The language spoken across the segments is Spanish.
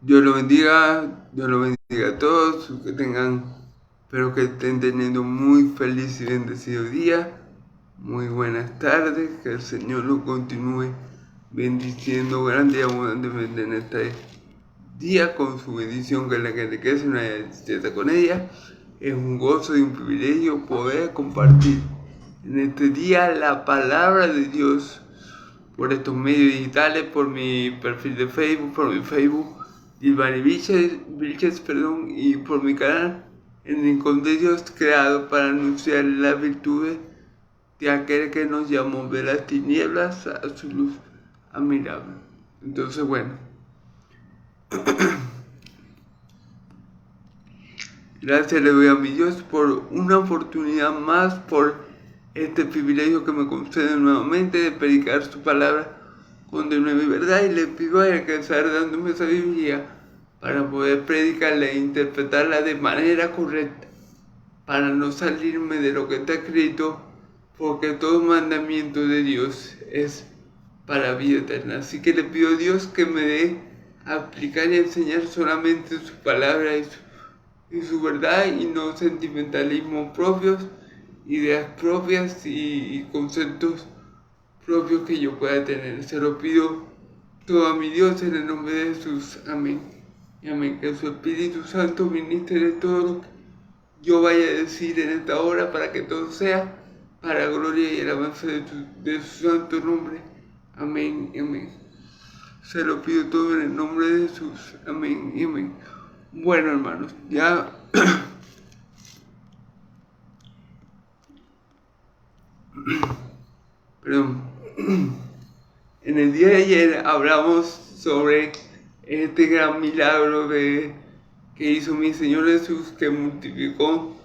Dios lo bendiga a todos, espero que estén teniendo muy feliz y bendecido día, muy buenas tardes, que el Señor los continúe bendiciendo grande y abundantemente en este día con su bendición que la que enriquece una tristeza con ella. Es un gozo y un privilegio poder compartir en este día la palabra de Dios por estos medios digitales, por mi perfil de Facebook, por mi Facebook, Gilbani Vilches, y por mi canal, el Rincón de Dios, creado para anunciar las virtudes de aquel que nos llamó de las tinieblas a su luz admirable. Entonces, bueno, gracias le doy a mi Dios por una oportunidad más, por este privilegio que me concede nuevamente de predicar su palabra con de nueva verdad, y le pido a Él que estar dándome sabiduría para poder predicarla e interpretarla de manera correcta, para no salirme de lo que está escrito, porque todo mandamiento de Dios es para vida eterna. Así que le pido a Dios que me dé a aplicar y enseñar solamente su palabra y su verdad, y no sentimentalismos propios, ideas propias y conceptos propios que yo pueda tener. Se lo pido todo a mi Dios en el nombre de Jesús. Amén. Y amén. Que su Espíritu Santo ministre todo lo que yo vaya a decir en esta hora, para que todo sea para gloria y alabanza de su santo nombre. Amén y amén. Se lo pido todo en el nombre de Jesús. Amén y amén. Bueno, hermanos, ya perdón. En el día de ayer hablamos sobre este gran milagro que hizo mi Señor Jesús, que multiplicó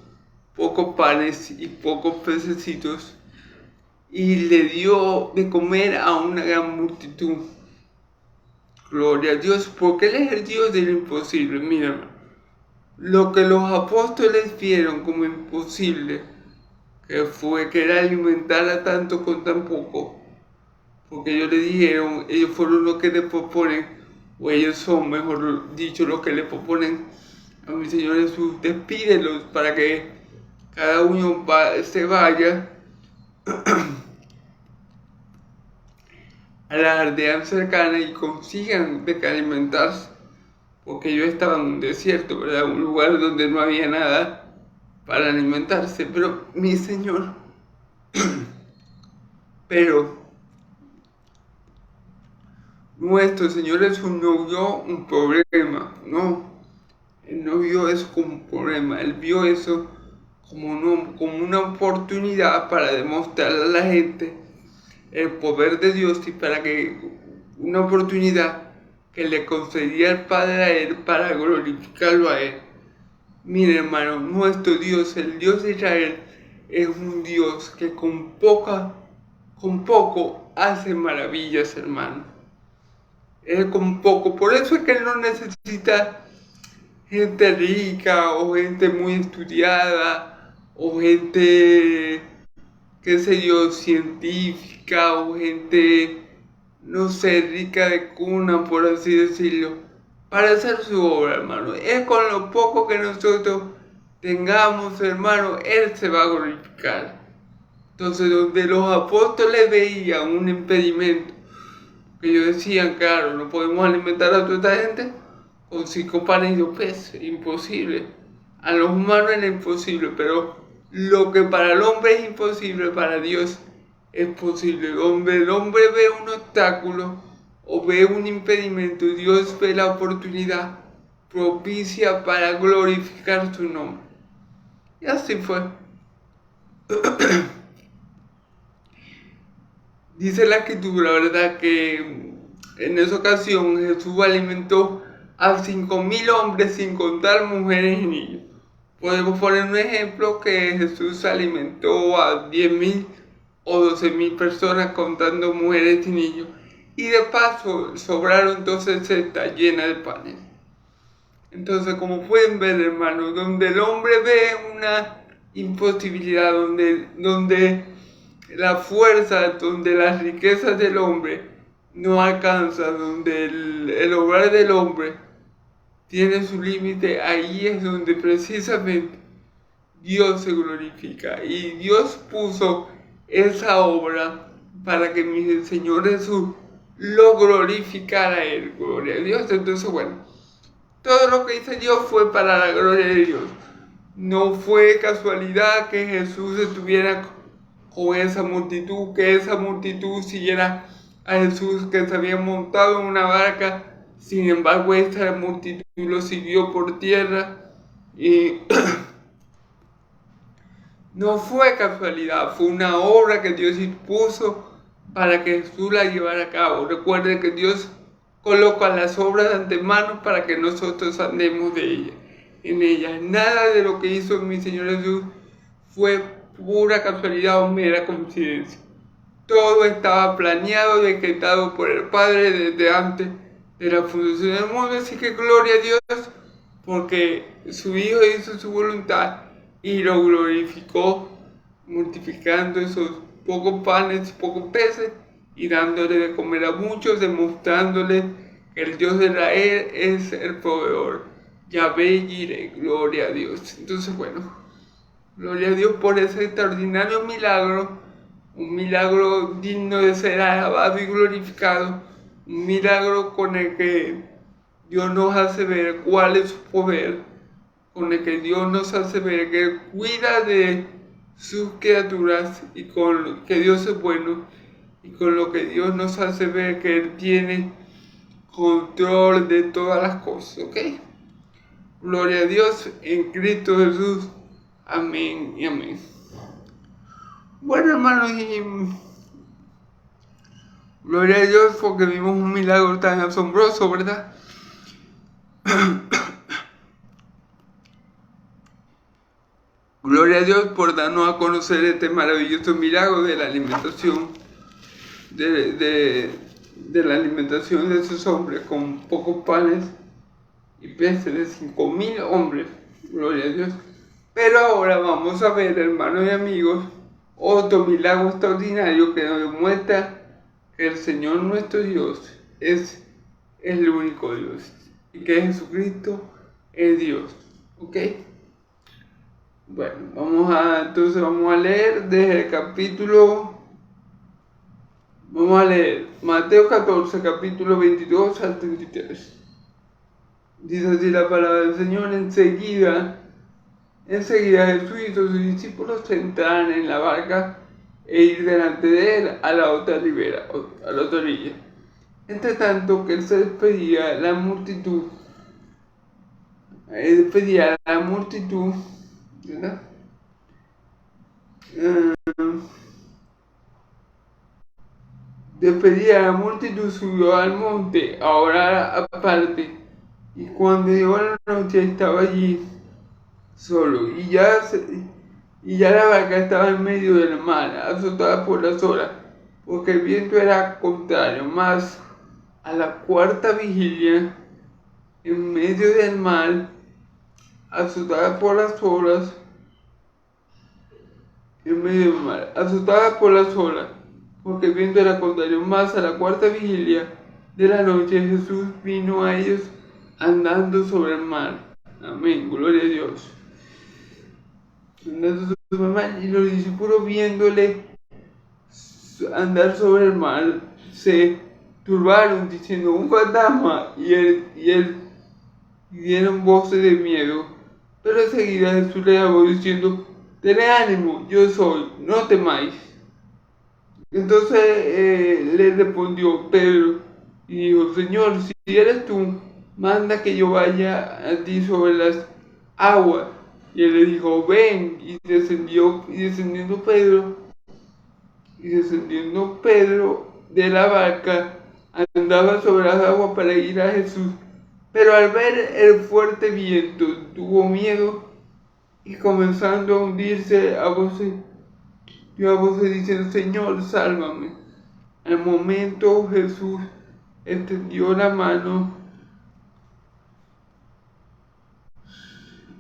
pocos panes y pocos pececitos y le dio de comer a una gran multitud. Gloria a Dios, porque Él es el Dios de lo imposible. Mira, lo que los apóstoles vieron como imposible, que era alimentar a tanto con tan poco, porque ellos le dijeron, ellos fueron los que le proponen, o ellos son, mejor dicho, los que le proponen a mi Señor Jesús: despídelos para que cada uno se vaya a la aldea cercana y consigan de qué alimentarse, porque ellos estaban en un desierto, ¿verdad? Un lugar donde no había nada para alimentarse. Pero mi Señor, nuestro Señor Jesús no vio un problema, no. Él no vio eso como un problema, Él vio eso como una oportunidad para demostrarle a la gente el poder de Dios, y para que una oportunidad que le concedía el Padre a Él para glorificarlo a Él. Mire, hermano, nuestro Dios, el Dios de Israel, es un Dios que con poco hace maravillas, hermano. Él con poco, por eso es que Él no necesita gente rica o gente muy estudiada o gente, qué sé yo, científica, o gente, no sé, rica de cuna, por así decirlo, para hacer su obra, hermano. Es con lo poco que nosotros tengamos, hermano, Él se va a glorificar. Entonces, donde los apóstoles veían un impedimento, que ellos decían, claro, no podemos alimentar a toda esta gente con 5 panes y 2 peces, imposible. A los humanos era imposible, pero lo que para el hombre es imposible, para Dios es posible. Donde el hombre ve un obstáculo o ve un impedimento, Dios ve la oportunidad propicia para glorificar su nombre. Y así fue. Dice la escritura, ¿verdad?, que en esa ocasión Jesús alimentó a 5.000 hombres, sin contar mujeres y niños. Podemos poner un ejemplo, que Jesús alimentó a 10.000 o 12.000 personas, contando mujeres y niños, y de paso sobraron 12 cestas llenas de panes. Entonces, como pueden ver, hermanos, donde el hombre ve una imposibilidad, donde la fuerza, donde las riquezas del hombre no alcanzan, donde el obrar del hombre tiene su límite, ahí es donde precisamente Dios se glorifica. Y Dios puso esa obra para que mi Señor Jesús lo glorificara a Él. Gloria a Dios. Entonces, bueno, todo lo que hizo Dios fue para la gloria de Dios. No fue casualidad que Jesús estuviera con esa multitud, que esa multitud siguiera a Jesús, que se había montado en una barca. Sin embargo, esta multitud lo siguió por tierra y no fue casualidad, fue una obra que Dios impuso para que Jesús la llevara a cabo. Recuerde que Dios coloca las obras de antemano para que nosotros andemos en ellas. Nada de lo que hizo mi Señor Jesús fue pura casualidad o mera coincidencia. Todo estaba planeado, decretado por el Padre desde antes de la fundación del mundo. Así que gloria a Dios, porque su Hijo hizo su voluntad y lo glorificó, multiplicando esos pocos panes y pocos peces y dándole de comer a muchos, demostrándole que el Dios de Israel es el proveedor. Yahvé Jireh, gloria a Dios. Entonces, bueno, gloria a Dios por ese extraordinario milagro, un milagro digno de ser alabado y glorificado, un milagro con el que Dios nos hace ver cuál es su poder, con el que Dios nos hace ver que Él cuida de sus criaturas y con que Dios es bueno, y con lo que Dios nos hace ver que Él tiene control de todas las cosas, ¿ok? Gloria a Dios en Cristo Jesús. Amén y amén. Bueno, hermanos, y gloria a Dios porque vimos un milagro tan asombroso, ¿verdad? Gloria a Dios por darnos a conocer este maravilloso milagro de la alimentación, de la alimentación de esos hombres con pocos panes y peces de 5,000 hombres. Gloria a Dios. Pero ahora vamos a ver, hermanos y amigos, otro milagro extraordinario que nos demuestra que el Señor nuestro Dios es el único Dios y que Jesucristo es Dios. ¿Ok? Bueno, entonces vamos a leer desde el capítulo, vamos a leer Mateo 14, capítulo 22 al 33. Dice así la palabra del Señor: enseguida Jesús y sus discípulos entraron en la barca e ir delante de él a la otra orilla. Entre tanto que él se despedía a la multitud, ¿verdad? Despedía a la multitud, subió al monte a orar aparte, y cuando llegó la noche estaba allí solo, y ya la barca estaba en medio del mar, azotada por las olas, porque el viento era contrario. Mas a la cuarta vigilia, en medio del mar, azotada por las olas, porque el viento era contrario. Más a la cuarta vigilia de la noche, Jesús vino a ellos andando sobre el mar. Amén, gloria a Dios. Andando sobre el mar, y los discípulos, viéndole andar sobre el mar, se turbaron diciendo: un fantasma, y dieron voces de miedo. Pero enseguida Jesús les habló diciendo: tened ánimo, yo soy, no temáis. Entonces le respondió Pedro y dijo: Señor, si eres tú, manda que yo vaya a ti sobre las aguas. Y él le dijo: ven. Y descendiendo Pedro de la barca, andaba sobre las aguas para ir a Jesús. Pero al ver el fuerte viento, tuvo miedo, y comenzando a hundirse dio a voces diciendo: Señor, sálvame. Al momento Jesús extendió la mano,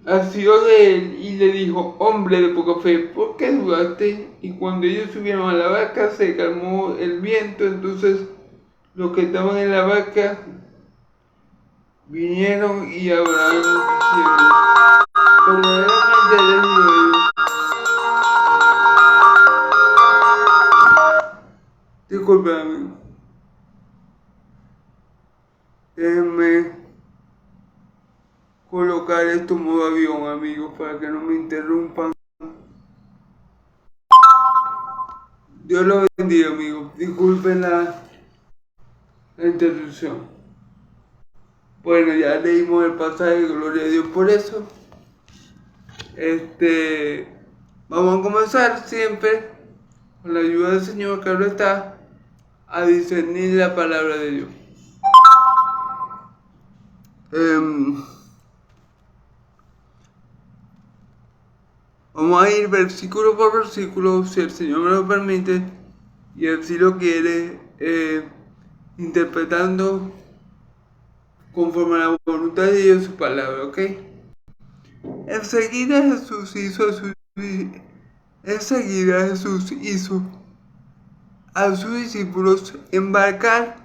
asió de él y le dijo: hombre de poca fe, ¿por qué dudaste? Y cuando ellos subieron a la barca, se calmó el viento. Entonces los que estaban en la barca vinieron y adoraron diciendo, verdaderamente eres Dios. Disculpame. Déjenme colocar esto en modo avión, amigos, para que no me interrumpan. Dios los bendiga, amigos. Disculpen la interrupción. Bueno, ya leímos el pasaje, gloria a Dios por eso. Vamos a comenzar siempre, con la ayuda del Señor, que ahora está, a discernir la palabra de Dios. Vamos a ir versículo por versículo, si el Señor me lo permite, y Él si lo quiere, interpretando conforme a la voluntad de Dios su palabra, ¿ok? Enseguida Jesús hizo a sus discípulos entrar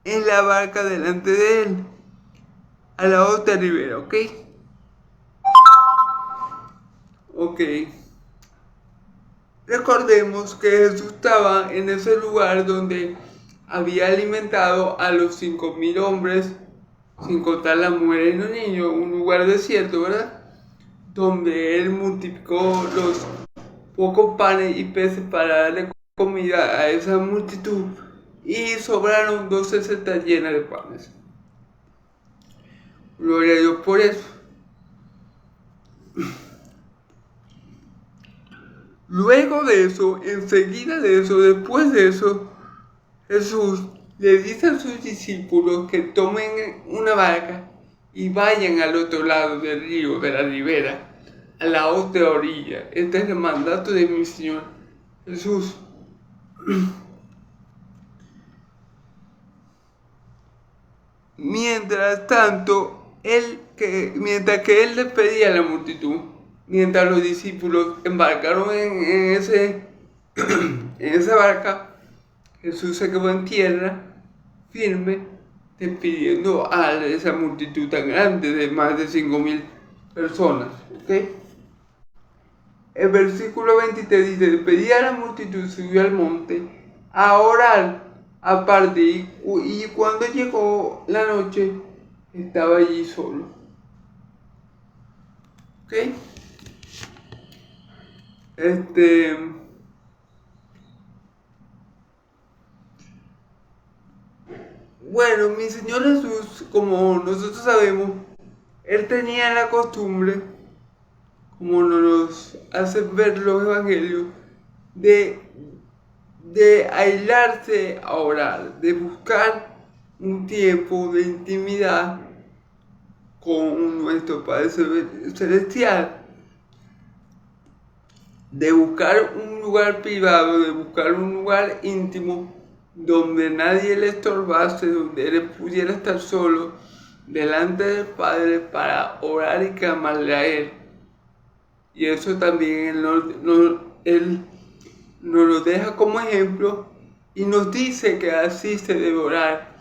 en la barca delante de él, a la otra ribera, ¿ok? Ok. Recordemos que Jesús estaba en ese lugar donde había alimentado a los 5,000 hombres, sin contar las mujeres y los niños, un lugar desierto, ¿verdad? Donde él multiplicó los pocos panes y peces para darle comida a esa multitud y sobraron 12 cestas llenas de panes. Gloria a Dios por eso. Luego de eso, enseguida de eso, después de eso, Jesús le dice a sus discípulos que tomen una barca y vayan al otro lado del río, de la ribera, a la otra orilla. Este es el mandato de mi Señor Jesús. Mientras que él despedía a la multitud, mientras los discípulos embarcaron en esa barca, Jesús se quedó en tierra, firme, despidiendo a esa multitud tan grande de más de 5,000 personas. ¿Okay? El versículo 23 dice, despedía a la multitud, subió al monte a orar aparte, y cuando llegó la noche, estaba allí solo. ¿Ok? Bueno, mi Señor Jesús, como nosotros sabemos, Él tenía la costumbre, como nos hacen ver los evangelios, de aislarse a orar, de buscar un tiempo de intimidad con nuestro Padre Celestial, de buscar un lugar privado, de buscar un lugar íntimo donde nadie le estorbase, donde él pudiera estar solo delante del Padre para orar y clamarle a Él. Y eso también Él nos lo deja como ejemplo y nos dice que así se debe orar.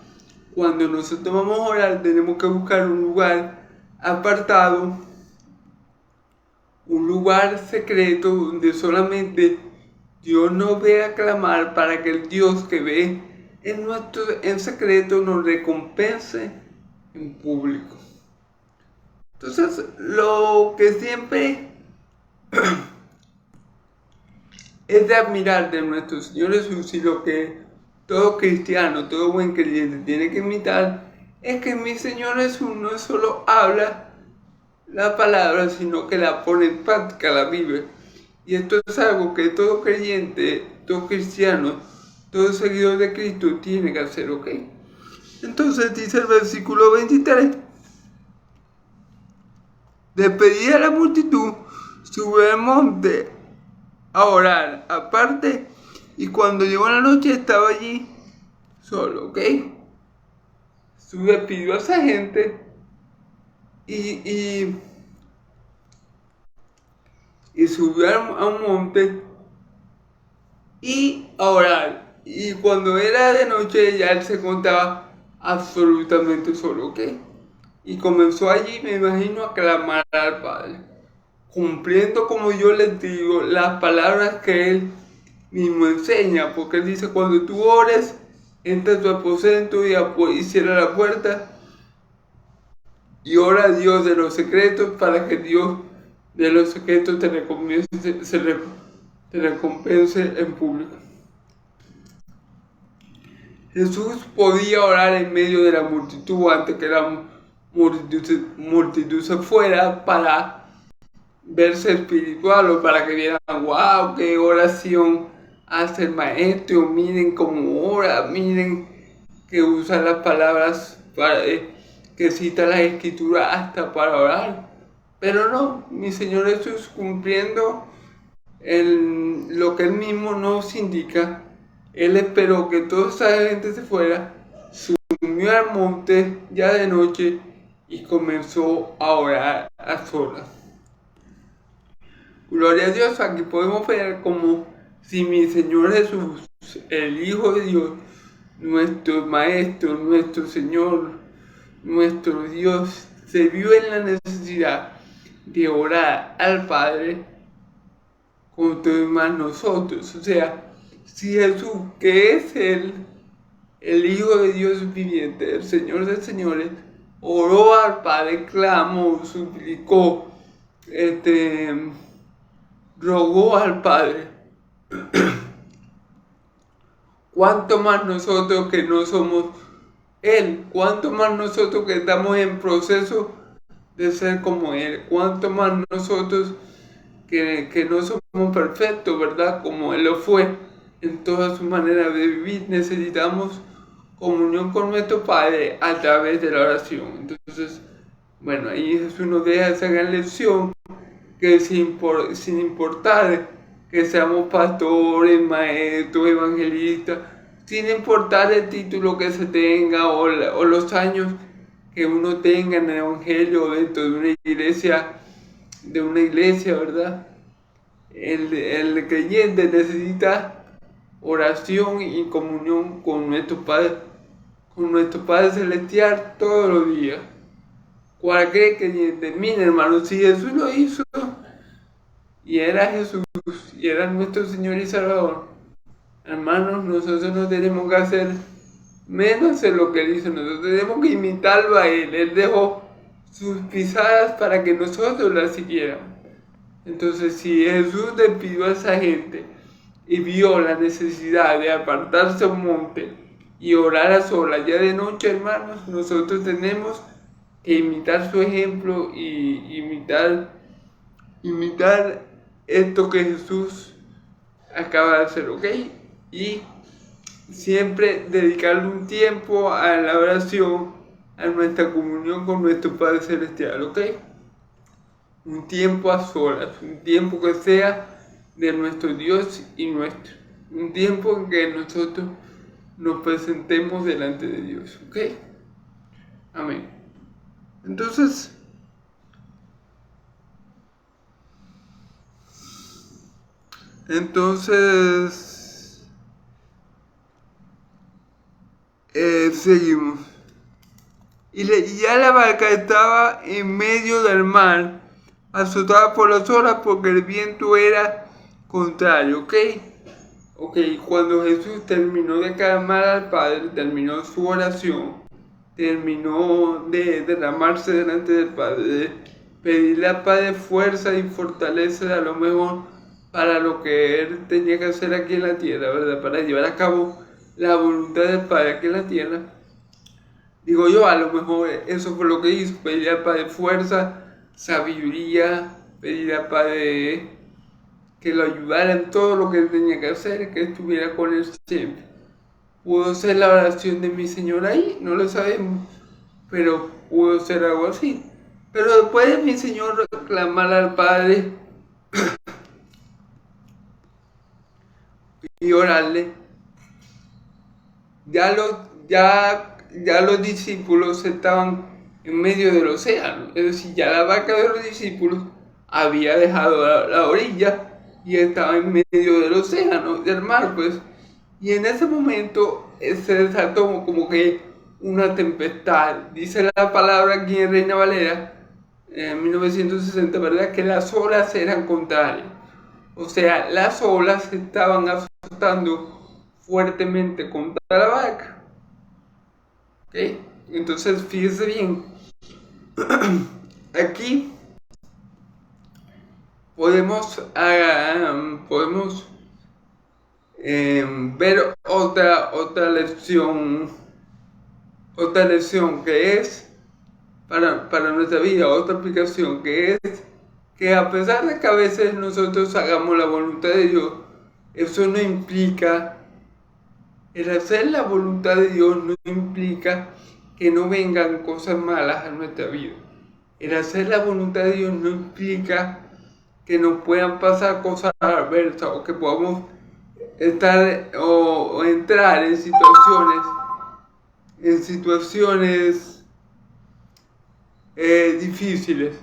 Cuando nosotros vamos a orar tenemos que buscar un lugar apartado, un lugar secreto donde solamente Dios nos vea clamar, para que el Dios que ve en secreto nos recompense en público. Entonces, lo que siempre es de admirar de nuestro Señor Jesús, y lo que todo cristiano, todo buen creyente tiene que imitar, es que mi Señor Jesús no solo habla la palabra, sino que la pone en práctica, la vive. Y esto es algo que todo creyente, todo cristiano, todo seguidor de Cristo tiene que hacer, ¿ok? Entonces dice el versículo 23. Despedía a la multitud, subió al monte a orar aparte, y cuando llegó la noche estaba allí solo, ¿ok? Jesús despidió a esa gente y subió a un monte y a orar. Y cuando era de noche ya él se encontraba absolutamente solo, ¿ok? Y comenzó allí, me imagino, a clamar al Padre, cumpliendo, como yo les digo, las palabras que Él mismo enseña, porque Él dice, cuando tú ores, entra a tu aposento y cierra la puerta y ora a Dios de los secretos para que Dios de los secretos te recompense en público. Jesús podía orar en medio de la multitud antes que la multitud se fuera para verse espiritual o para que vieran, wow, qué oración hace el maestro, miren cómo ora, miren que usa las palabras que cita la escritura hasta para orar. Pero no, mi Señor Jesús, cumpliendo lo que Él mismo nos indica, Él esperó que toda esa gente se fuera, subió al monte ya de noche y comenzó a orar a solas. Gloria a Dios, aquí podemos ver como si mi Señor Jesús, el Hijo de Dios, nuestro Maestro, nuestro Señor, nuestro Dios, se vio en la necesidad de orar al Padre con todos más nosotros. O sea, si Jesús, que es el Hijo de Dios viviente, el Señor de señores, oró al Padre, clamó, suplicó, rogó al Padre, ¿cuánto más nosotros que no somos Él? ¿Cuánto más nosotros que estamos en proceso de ser como Él? ¿Cuánto más nosotros que no somos perfectos, verdad? Como Él lo fue en toda su manera de vivir, necesitamos comunión con nuestro Padre a través de la oración. Entonces, bueno, ahí Jesús nos deja esa gran lección, que sin importar que seamos pastores, maestros, evangelistas, sin importar el título que se tenga o los años que uno tenga en el evangelio dentro de una iglesia, ¿verdad? El creyente necesita oración y comunión con nuestro Padre Celestial todos los días. Cualquier creyente, mire hermano, si Jesús lo hizo y era Jesús y era nuestro Señor y Salvador, hermanos, nosotros no tenemos que hacer menos de lo que Él hizo. Nosotros tenemos que imitarlo a Él. Él dejó sus pisadas para que nosotros las siguiéramos. Entonces, si Jesús le pidió a esa gente y vio la necesidad de apartarse a un monte y orar a solas ya de noche, hermanos, nosotros tenemos que imitar su ejemplo y imitar esto que Jesús acaba de hacer, ¿ok? Y siempre dedicarle un tiempo a la oración, a nuestra comunión con nuestro Padre Celestial, ¿ok? Un tiempo a solas, un tiempo que sea de nuestro Dios y nuestro. Un tiempo en que nosotros nos presentemos delante de Dios, ¿ok? Amén. Entonces, seguimos. Y ya la barca estaba en medio del mar, azotada por las olas porque el viento era contrario, ¿ok? Ok, cuando Jesús terminó de clamar al Padre, terminó su oración, terminó de derramarse delante del Padre, de pedirle al Padre fuerza y fortaleza a lo mejor para lo que Él tenía que hacer aquí en la tierra, ¿verdad? Para llevar a cabo la voluntad del Padre aquí en la tierra. Digo yo, a lo mejor eso fue lo que hizo, pedirle al Padre fuerza, sabiduría, pedirle al Padre que lo ayudara en todo lo que él tenía que hacer, que estuviera con él siempre. ¿Pudo ser la oración de mi Señor ahí? No lo sabemos, pero pudo ser algo así. Pero después de mi Señor clamar al Padre y orarle, ya los discípulos estaban en medio del océano, es decir, ya la barca de los discípulos había dejado la orilla y estaba en medio del océano, del mar, pues. Y en ese momento se desató como que una tempestad. Dice la palabra aquí en Reina Valera, en 1960, ¿verdad? Que las olas eran contrarias. O sea, las olas estaban azotando fuertemente contra la barca. ¿Ok? Entonces, fíjese bien. Aquí podemos ver otra lección que es para nuestra vida, otra aplicación que es que a pesar de que a veces nosotros hagamos la voluntad de Dios, eso no implica, el hacer la voluntad de Dios no implica que no vengan cosas malas a nuestra vida. El hacer la voluntad de Dios no implica que nos puedan pasar cosas adversas o que podamos estar o entrar en situaciones difíciles,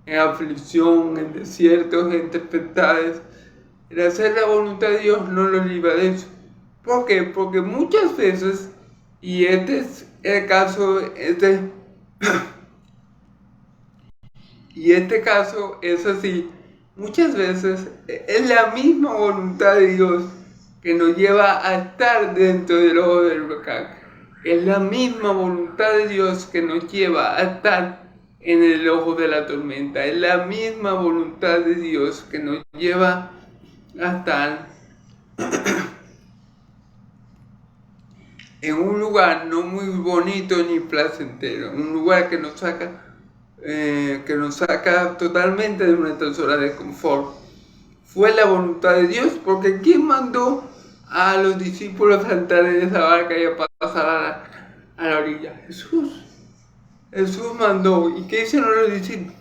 en aflicción, en desiertos, en tempestades. El hacer la voluntad de Dios no lo libra de eso. ¿Por qué? Porque muchas veces, y este es el caso, y este caso es así, muchas veces es la misma voluntad de Dios que nos lleva a estar dentro del ojo del huracán. Es la misma voluntad de Dios que nos lleva a estar en el ojo de la tormenta. Es la misma voluntad de Dios que nos lleva a estar en un lugar no muy bonito ni placentero, un lugar que nos saca totalmente de nuestra zona de confort. Fue la voluntad de Dios, porque ¿quién mandó a los discípulos a entrar en esa barca y a pasar a la orilla? Jesús. Jesús mandó. ¿Y qué hicieron los discípulos?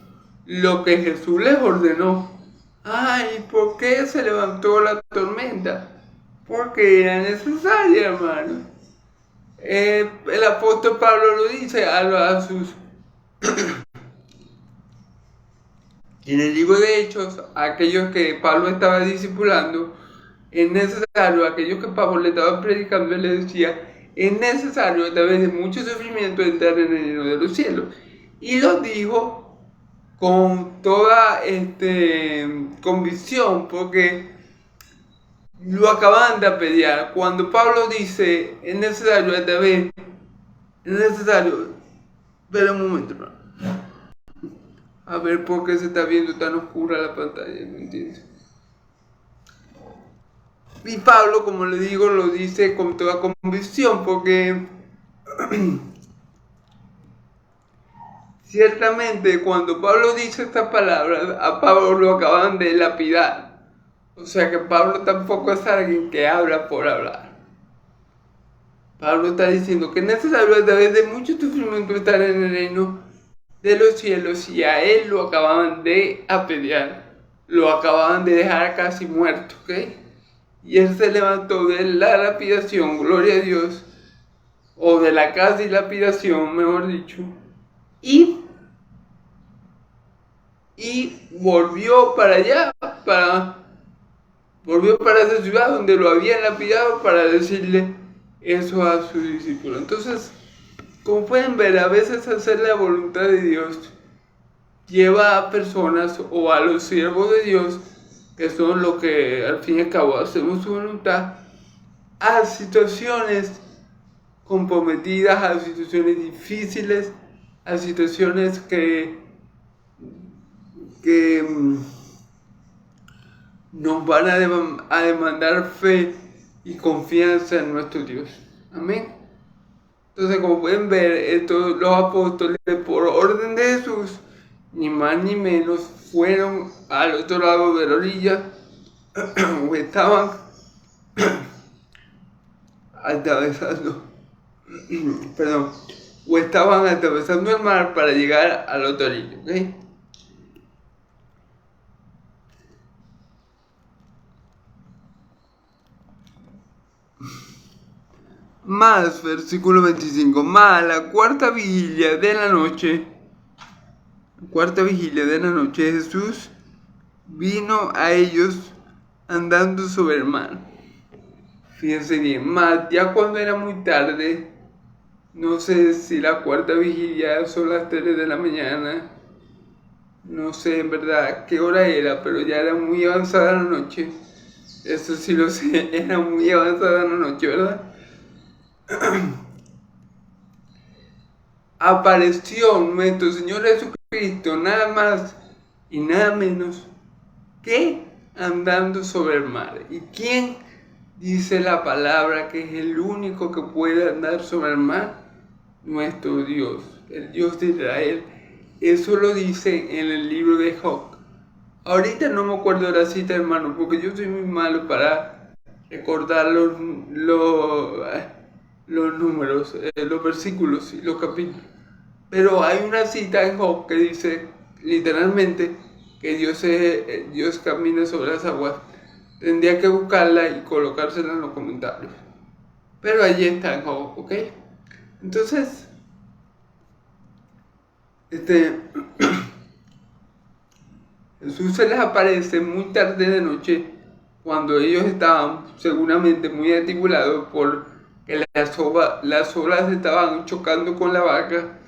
Lo que Jesús les ordenó. Ay, ¿por qué se levantó la tormenta? Porque era necesaria, hermano. El apóstol Pablo lo dice a sus... En el libro de Hechos, aquellos que Pablo estaba discipulando, es necesario, aquellos que Pablo le estaba predicando, él le decía, es necesario a través de mucho sufrimiento entrar en el reino de los cielos. Y lo dijo con toda convicción, porque lo acaban de apedrear. Cuando Pablo dice, es necesario, espera un momento, hermano. A ver por qué se está viendo tan oscura la pantalla, ¿me entiendes? Y Pablo, como le digo, lo dice con toda convicción, porque ciertamente cuando Pablo dice estas palabras, a Pablo lo acaban de lapidar. O sea que Pablo tampoco es alguien que habla por hablar. Pablo está diciendo que es necesario a través de mucho sufrimiento estar en el reino de los cielos, y a él lo acababan de apedrear, lo acababan de dejar casi muerto, ¿ok? Y él se levantó de la lapidación, gloria a Dios, o de la casi lapidación, mejor dicho, y volvió para allá, volvió para esa ciudad donde lo habían lapidado para decirle eso a sus discípulos. Entonces, como pueden ver, a veces hacer la voluntad de Dios lleva a personas o a los siervos de Dios, que son los que al fin y al cabo hacemos su voluntad, a situaciones comprometidas, a situaciones difíciles, a situaciones que nos van a demandar fe y confianza en nuestro Dios. Amén. Entonces, como pueden ver, los apóstoles, por orden de Jesús, ni más ni menos, fueron al otro lado de la orilla, o estaban atravesando, o estaban atravesando el mar para llegar a la otra orilla, ¿ok? Más, versículo 25, más la cuarta vigilia de la noche, Jesús vino a ellos andando sobre el mar. Fíjense bien, más ya cuando era muy tarde, No sé si la cuarta vigilia son las 3 de la mañana. No sé en verdad qué hora era, pero ya era muy avanzada la noche. Eso sí lo sé, era muy avanzada la noche, ¿verdad? Apareció nuestro Señor Jesucristo nada más y nada menos que andando sobre el mar. ¿Y quién dice la palabra que es el único que puede andar sobre el mar? Nuestro Dios, el Dios de Israel. Eso lo dice en el libro de Job. Ahorita no me acuerdo de la cita, hermano, porque yo soy muy malo para recordar los números, los versículos y los capítulos. Pero hay una cita en Job que dice literalmente que Dios camina sobre las aguas. Tendría que buscarla y colocársela en los comentarios. Pero allí está en Job, ¿ok? Entonces, Jesús se les aparece muy tarde de noche cuando ellos estaban seguramente muy articulados porque las olas estaban chocando con la barca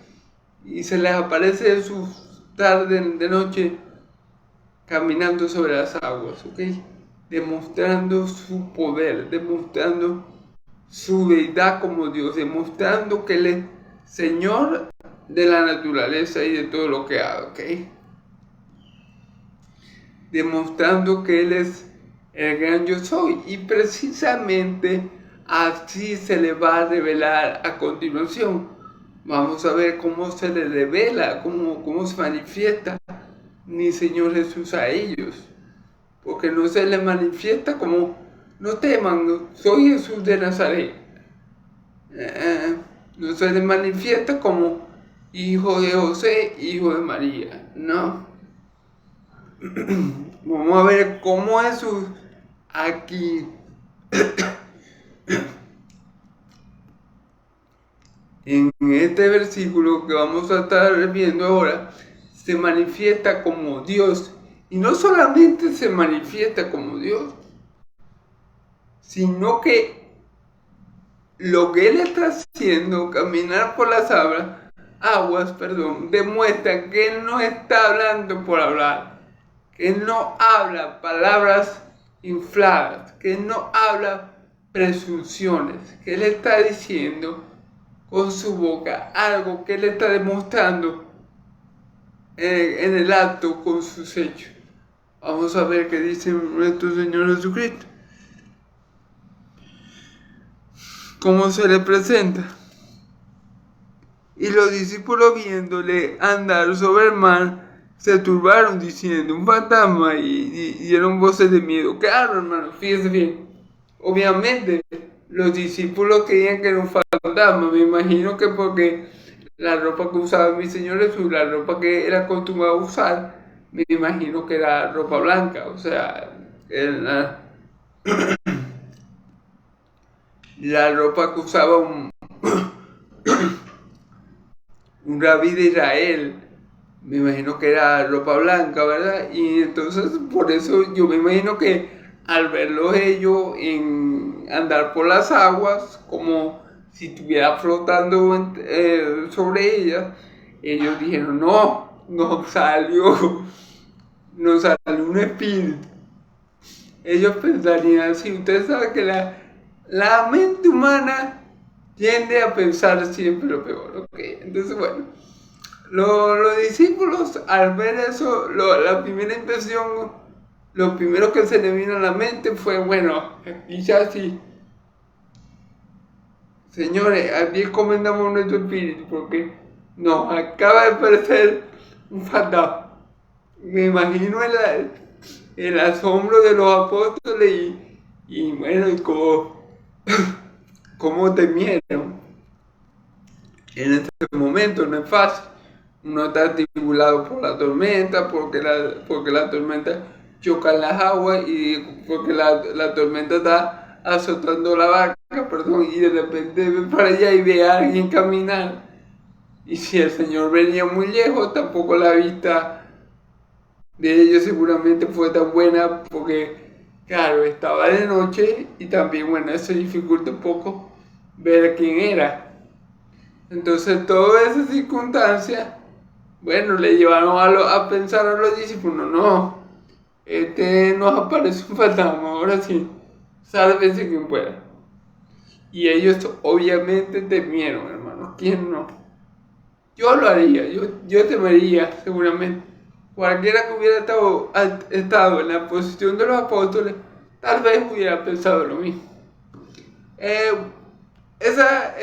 y se les aparece Jesús tarde de noche caminando sobre las aguas, ¿ok? Demostrando su poder, demostrando su deidad como Dios, demostrando que Él es Señor de la naturaleza y de todo lo que haga, ¿ok? Demostrando que Él es el gran yo soy. Y precisamente así se le va a revelar a continuación. Vamos a ver cómo se le revela, cómo se manifiesta mi Señor Jesús a ellos. Porque no se le manifiesta como, no teman, soy Jesús de Nazaret. No se le manifiesta como hijo de José, hijo de María, no. Vamos a ver cómo Jesús aquí en este versículo que vamos a estar viendo ahora se manifiesta como Dios. Y no solamente se manifiesta como Dios, sino que lo que Él está haciendo, caminar por las aguas, demuestra que Él no está hablando por hablar, que Él no habla palabras infladas, que Él no habla presunciones, que Él está diciendo con su boca algo que Él está demostrando en el acto con sus hechos. Vamos a ver qué dice nuestro Señor Jesucristo. ¿Cómo se le presenta? Y los discípulos viéndole andar sobre el mar se turbaron diciendo un fantasma y dieron voces de miedo. Claro, hermano, fíjese bien. Obviamente los discípulos creían que era un fantasma. Me imagino que porque la ropa que usaba mi Señor Jesús, la ropa que era acostumbrado a usar, me imagino que era ropa blanca. O sea, la ropa que usaba un rabí de Israel, me imagino que era ropa blanca, ¿verdad? Y entonces por eso yo me imagino que al verlos ellos en andar por las aguas, como si estuviera flotando sobre ellas, ellos dijeron, no salió un espíritu. Ellos pensarían así. Ustedes saben que la mente humana tiende a pensar siempre lo peor, ¿ok? Entonces, bueno, los discípulos al ver eso, la primera impresión, lo primero que se le vino a la mente fue, bueno, quizás sí, señores, aquí encomendamos nuestro espíritu porque nos acaba de parecer un fantasma. Me imagino el asombro de los apóstoles y bueno, y cómo temieron. En este momento no es fácil. Uno está atribulado por la tormenta, porque la tormenta choca en las aguas y porque la tormenta está azotando la barca, y de repente ve para allá y ve a alguien caminar. Y si el Señor venía muy lejos, tampoco la vista de ellos seguramente fue tan buena, porque claro, estaba de noche y también, bueno, eso dificulta un poco ver quién era. Entonces toda esa circunstancia, bueno, le llevaron a pensar a los discípulos, no, nos aparece un fantasma, ahora sí, sálvese quien pueda. Y ellos obviamente temieron, hermano, ¿quién no? Yo lo haría, yo temería seguramente. Cualquiera que hubiera estado en la posición de los apóstoles, tal vez hubiera pensado lo mismo. Esa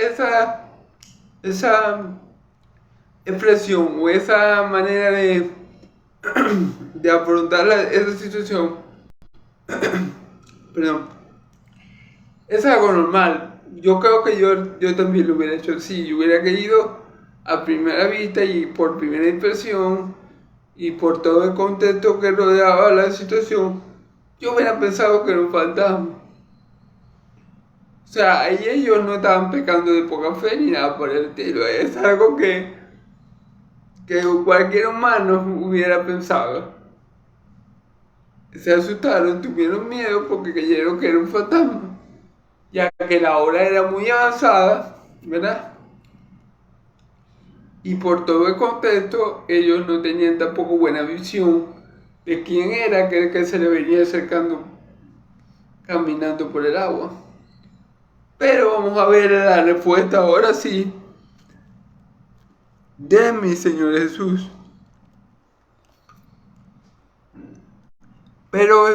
expresión o esa manera de afrontar esa situación, perdón, es algo normal. Yo creo que yo también lo hubiera hecho así. Yo hubiera querido a primera vista y por primera impresión y por todo el contexto que rodeaba la situación, yo hubiera pensado que era un fantasma. O sea, ahí ellos no estaban pecando de poca fe ni nada por el estilo. Es algo que cualquier humano hubiera pensado. Se asustaron, tuvieron miedo porque creyeron que era un fantasma, ya que la hora era muy avanzada, ¿verdad? Y por todo el contexto, ellos no tenían tampoco buena visión de quién era aquel que se le venía acercando caminando por el agua. Pero vamos a ver la respuesta ahora sí de mi Señor Jesús. Pero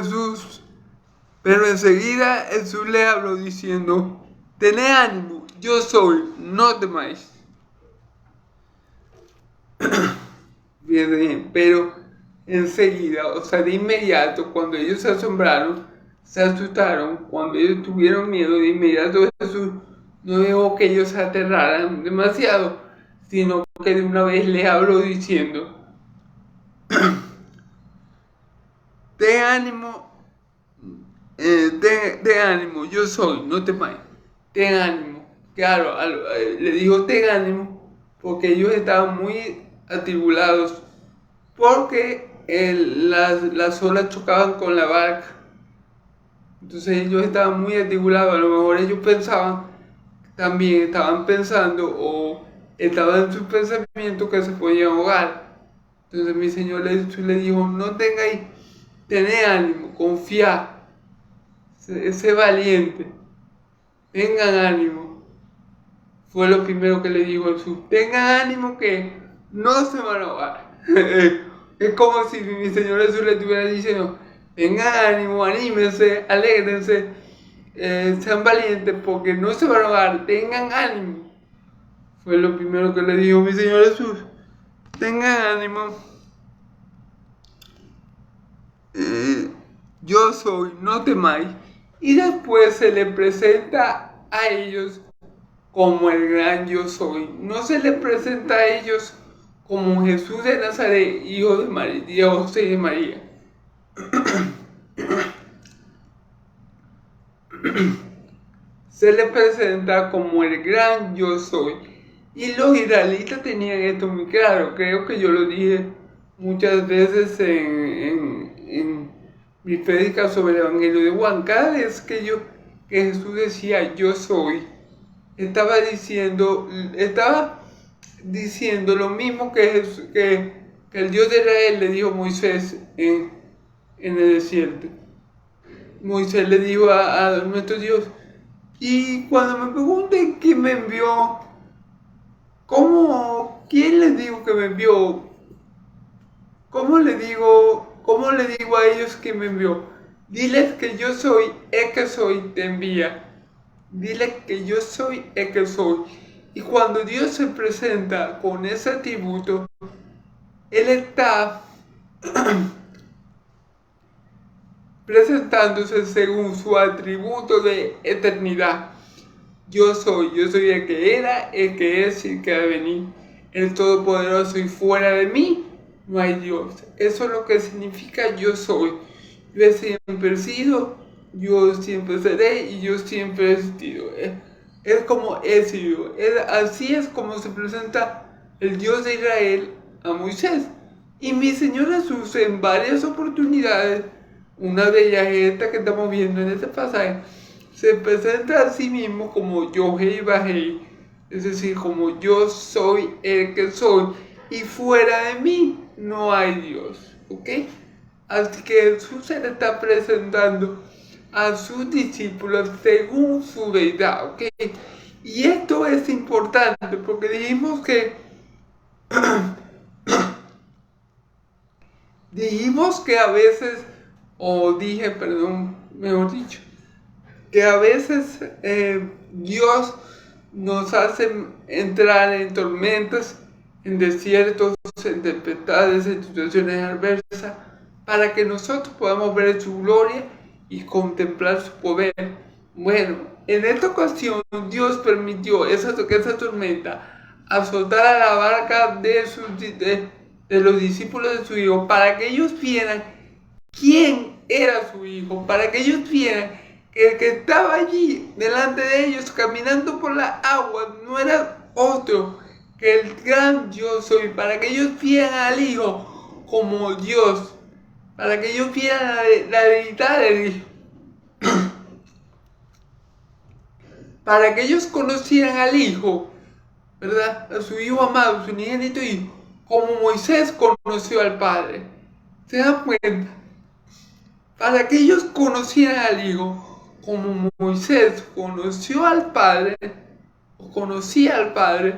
enseguida Jesús le habló diciendo, tened ánimo, yo soy, no temáis. Bien, pero enseguida, o sea, de inmediato, cuando ellos se asombraron, se asustaron, cuando ellos tuvieron miedo, de inmediato Jesús no dejó que ellos se aterraran demasiado, sino que de una vez les habló diciendo, ten ánimo, ten ánimo, yo soy, no temáis, ten ánimo. Claro, le dijo ten ánimo, porque ellos estaban muy atribulados, porque las olas chocaban con la barca. Entonces ellos estaban muy atribulados, a lo mejor ellos también estaban pensando o estaban en sus pensamientos que se podían ahogar. Entonces mi Señor le dijo, no tengáis, tened ánimo, confiad, sé valiente, tengan ánimo. Fue lo primero que le dijo Jesús, tengan ánimo que no se van a ahogar. Es como si mi Señor Jesús le estuviera diciendo, tengan ánimo, anímense, alégrense, sean valientes porque no se van a ahogar, tengan ánimo. Fue lo primero que le dijo mi Señor Jesús, tengan ánimo. Yo soy, no temáis. Y después se le presenta a ellos como el gran yo soy. No se le presenta a ellos como Jesús de Nazaret, hijo de María, José y de María. Se le presenta como el gran yo soy. Y los israelitas tenían esto muy claro. Creo que yo lo dije muchas veces en mi prédica sobre el Evangelio de Juan. Cada vez que Jesús decía yo soy, estaba diciendo lo mismo que el Dios de Israel le dijo a Moisés en el desierto. Moisés le dijo a nuestro Dios, y cuando me pregunten quién me envió, ¿quién les digo que me envió? ¿Cómo le digo a ellos que me envió? Diles que yo soy el que soy, te envía. Diles que yo soy el que soy. Y cuando Dios se presenta con ese atributo, Él está presentándose según su atributo de eternidad. Yo soy el que era, el que es y el que va a venir, el Todopoderoso, y fuera de mí no hay Dios. Eso es lo que significa yo soy. Yo he siempre sido, yo siempre seré y yo siempre he existido. Es como he sido. Así es como se presenta el Dios de Israel a Moisés. Y mi Señor Jesús en varias oportunidades, una de ellas es esta que estamos viendo en este pasaje, se presenta a sí mismo como Yohei Bahei, Es decir, como yo soy el que soy y fuera de mí no hay Dios, ¿ok? Así que Jesús se le está presentando a sus discípulos según su deidad, ¿ok? Y esto es importante porque dijimos que a veces, mejor dicho, que a veces Dios nos hace entrar en tormentas, en desiertos, en tempestades, en situaciones adversas, para que nosotros podamos ver su gloria y contemplar su poder. Bueno, en esta ocasión Dios permitió esa tormenta azotar a la barca de los discípulos de su Hijo para que ellos vieran quién era su Hijo, para que ellos vieran que el que estaba allí delante de ellos caminando por la agua no era otro que el gran yo soy, para que ellos vieran al Hijo como Dios, para que ellos vieran la deidad del Hijo, para que ellos conocieran al Hijo, ¿verdad? A su Hijo amado, su unigénito Hijo, como Moisés conoció al Padre. ¿Se dan cuenta? Para que ellos conocieran al Hijo, como Moisés conoció al Padre, o conocía al Padre,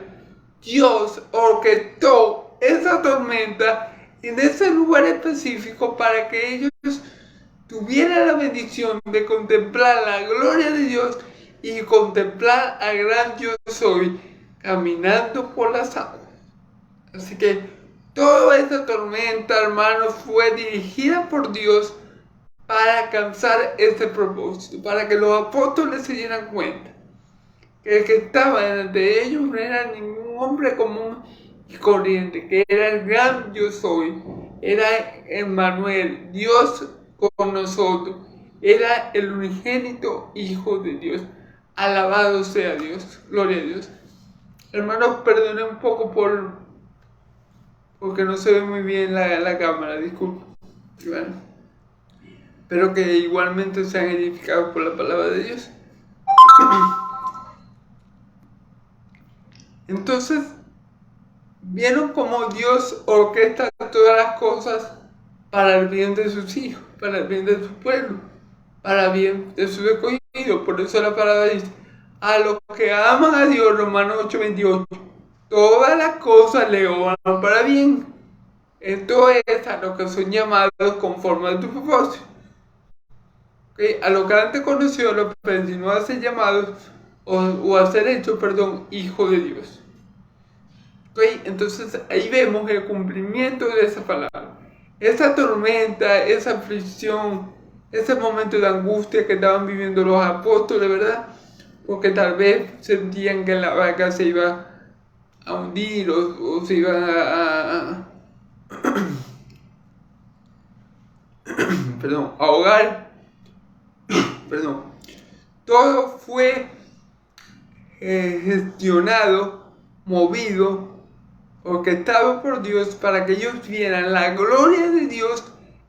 Dios orquestó esa tormenta en ese lugar específico para que ellos tuvieran la bendición de contemplar la gloria de Dios y contemplar al gran yo soy caminando por las aguas. Así que toda esa tormenta, hermanos, fue dirigida por Dios para alcanzar este propósito, para que los apóstoles se dieran cuenta que el que estaba delante de ellos no era ningún hombre común y corriente, que era el gran yo soy, era Emmanuel, Dios con nosotros, era el unigénito Hijo de Dios. Alabado sea Dios, gloria a Dios. Hermanos, perdonen un poco porque no se ve muy bien la cámara, disculpen. Bueno, espero que igualmente sean edificados por la palabra de Dios. Entonces, vieron cómo Dios orquesta todas las cosas para el bien de sus hijos, para el bien de su pueblo, para el bien de su escogido. Por eso la palabra dice, a los que aman a Dios, Romanos 8:28, todas las cosas le obran para bien. Esto es a los que son llamados conforme a tu propósito. ¿Okay? A los que antes conoció, los predestinó a ser llamados o a ser hechos, hijo de Dios. ¿Okay? Entonces ahí vemos el cumplimiento de esa palabra. Esa tormenta, esa aflicción, ese momento de angustia que estaban viviendo los apóstoles, ¿verdad? Porque tal vez sentían que la barca se iba a hundir o se iba a ahogar. Todo fue gestionado, movido, orquestado por Dios para que ellos vieran la gloria de Dios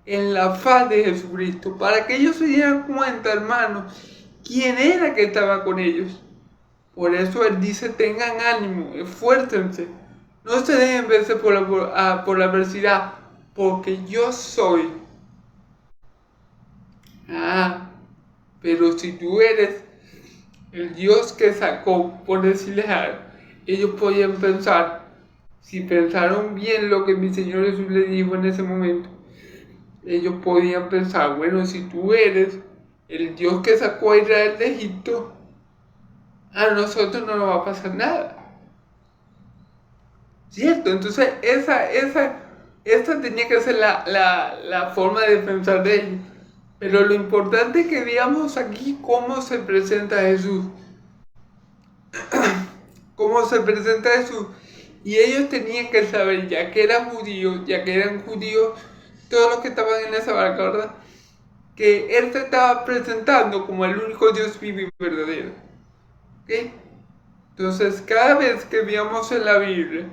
en la faz de Jesucristo, para que ellos se dieran cuenta, hermanos, quién era que estaba con ellos. Por eso Él dice, tengan ánimo, esfuércense, no se dejen vencer por la adversidad, porque yo soy. Pero si tú eres el Dios que sacó, por decirles algo, ellos podían pensar, si pensaron bien lo que mi Señor Jesús les dijo en ese momento, ellos podían pensar, bueno, si tú eres el Dios que sacó a Israel de Egipto, a nosotros no nos va a pasar nada. ¿Cierto? Entonces esa tenía que ser la forma de pensar de ellos. Pero lo importante es que veamos aquí cómo se presenta Jesús. Cómo se presenta Jesús. Y ellos tenían que saber, ya que eran judíos, todos los que estaban en esa barca, ¿verdad? Que Él se estaba presentando como el único Dios vivo y verdadero. ¿Ok? Entonces, cada vez que veamos en la Biblia,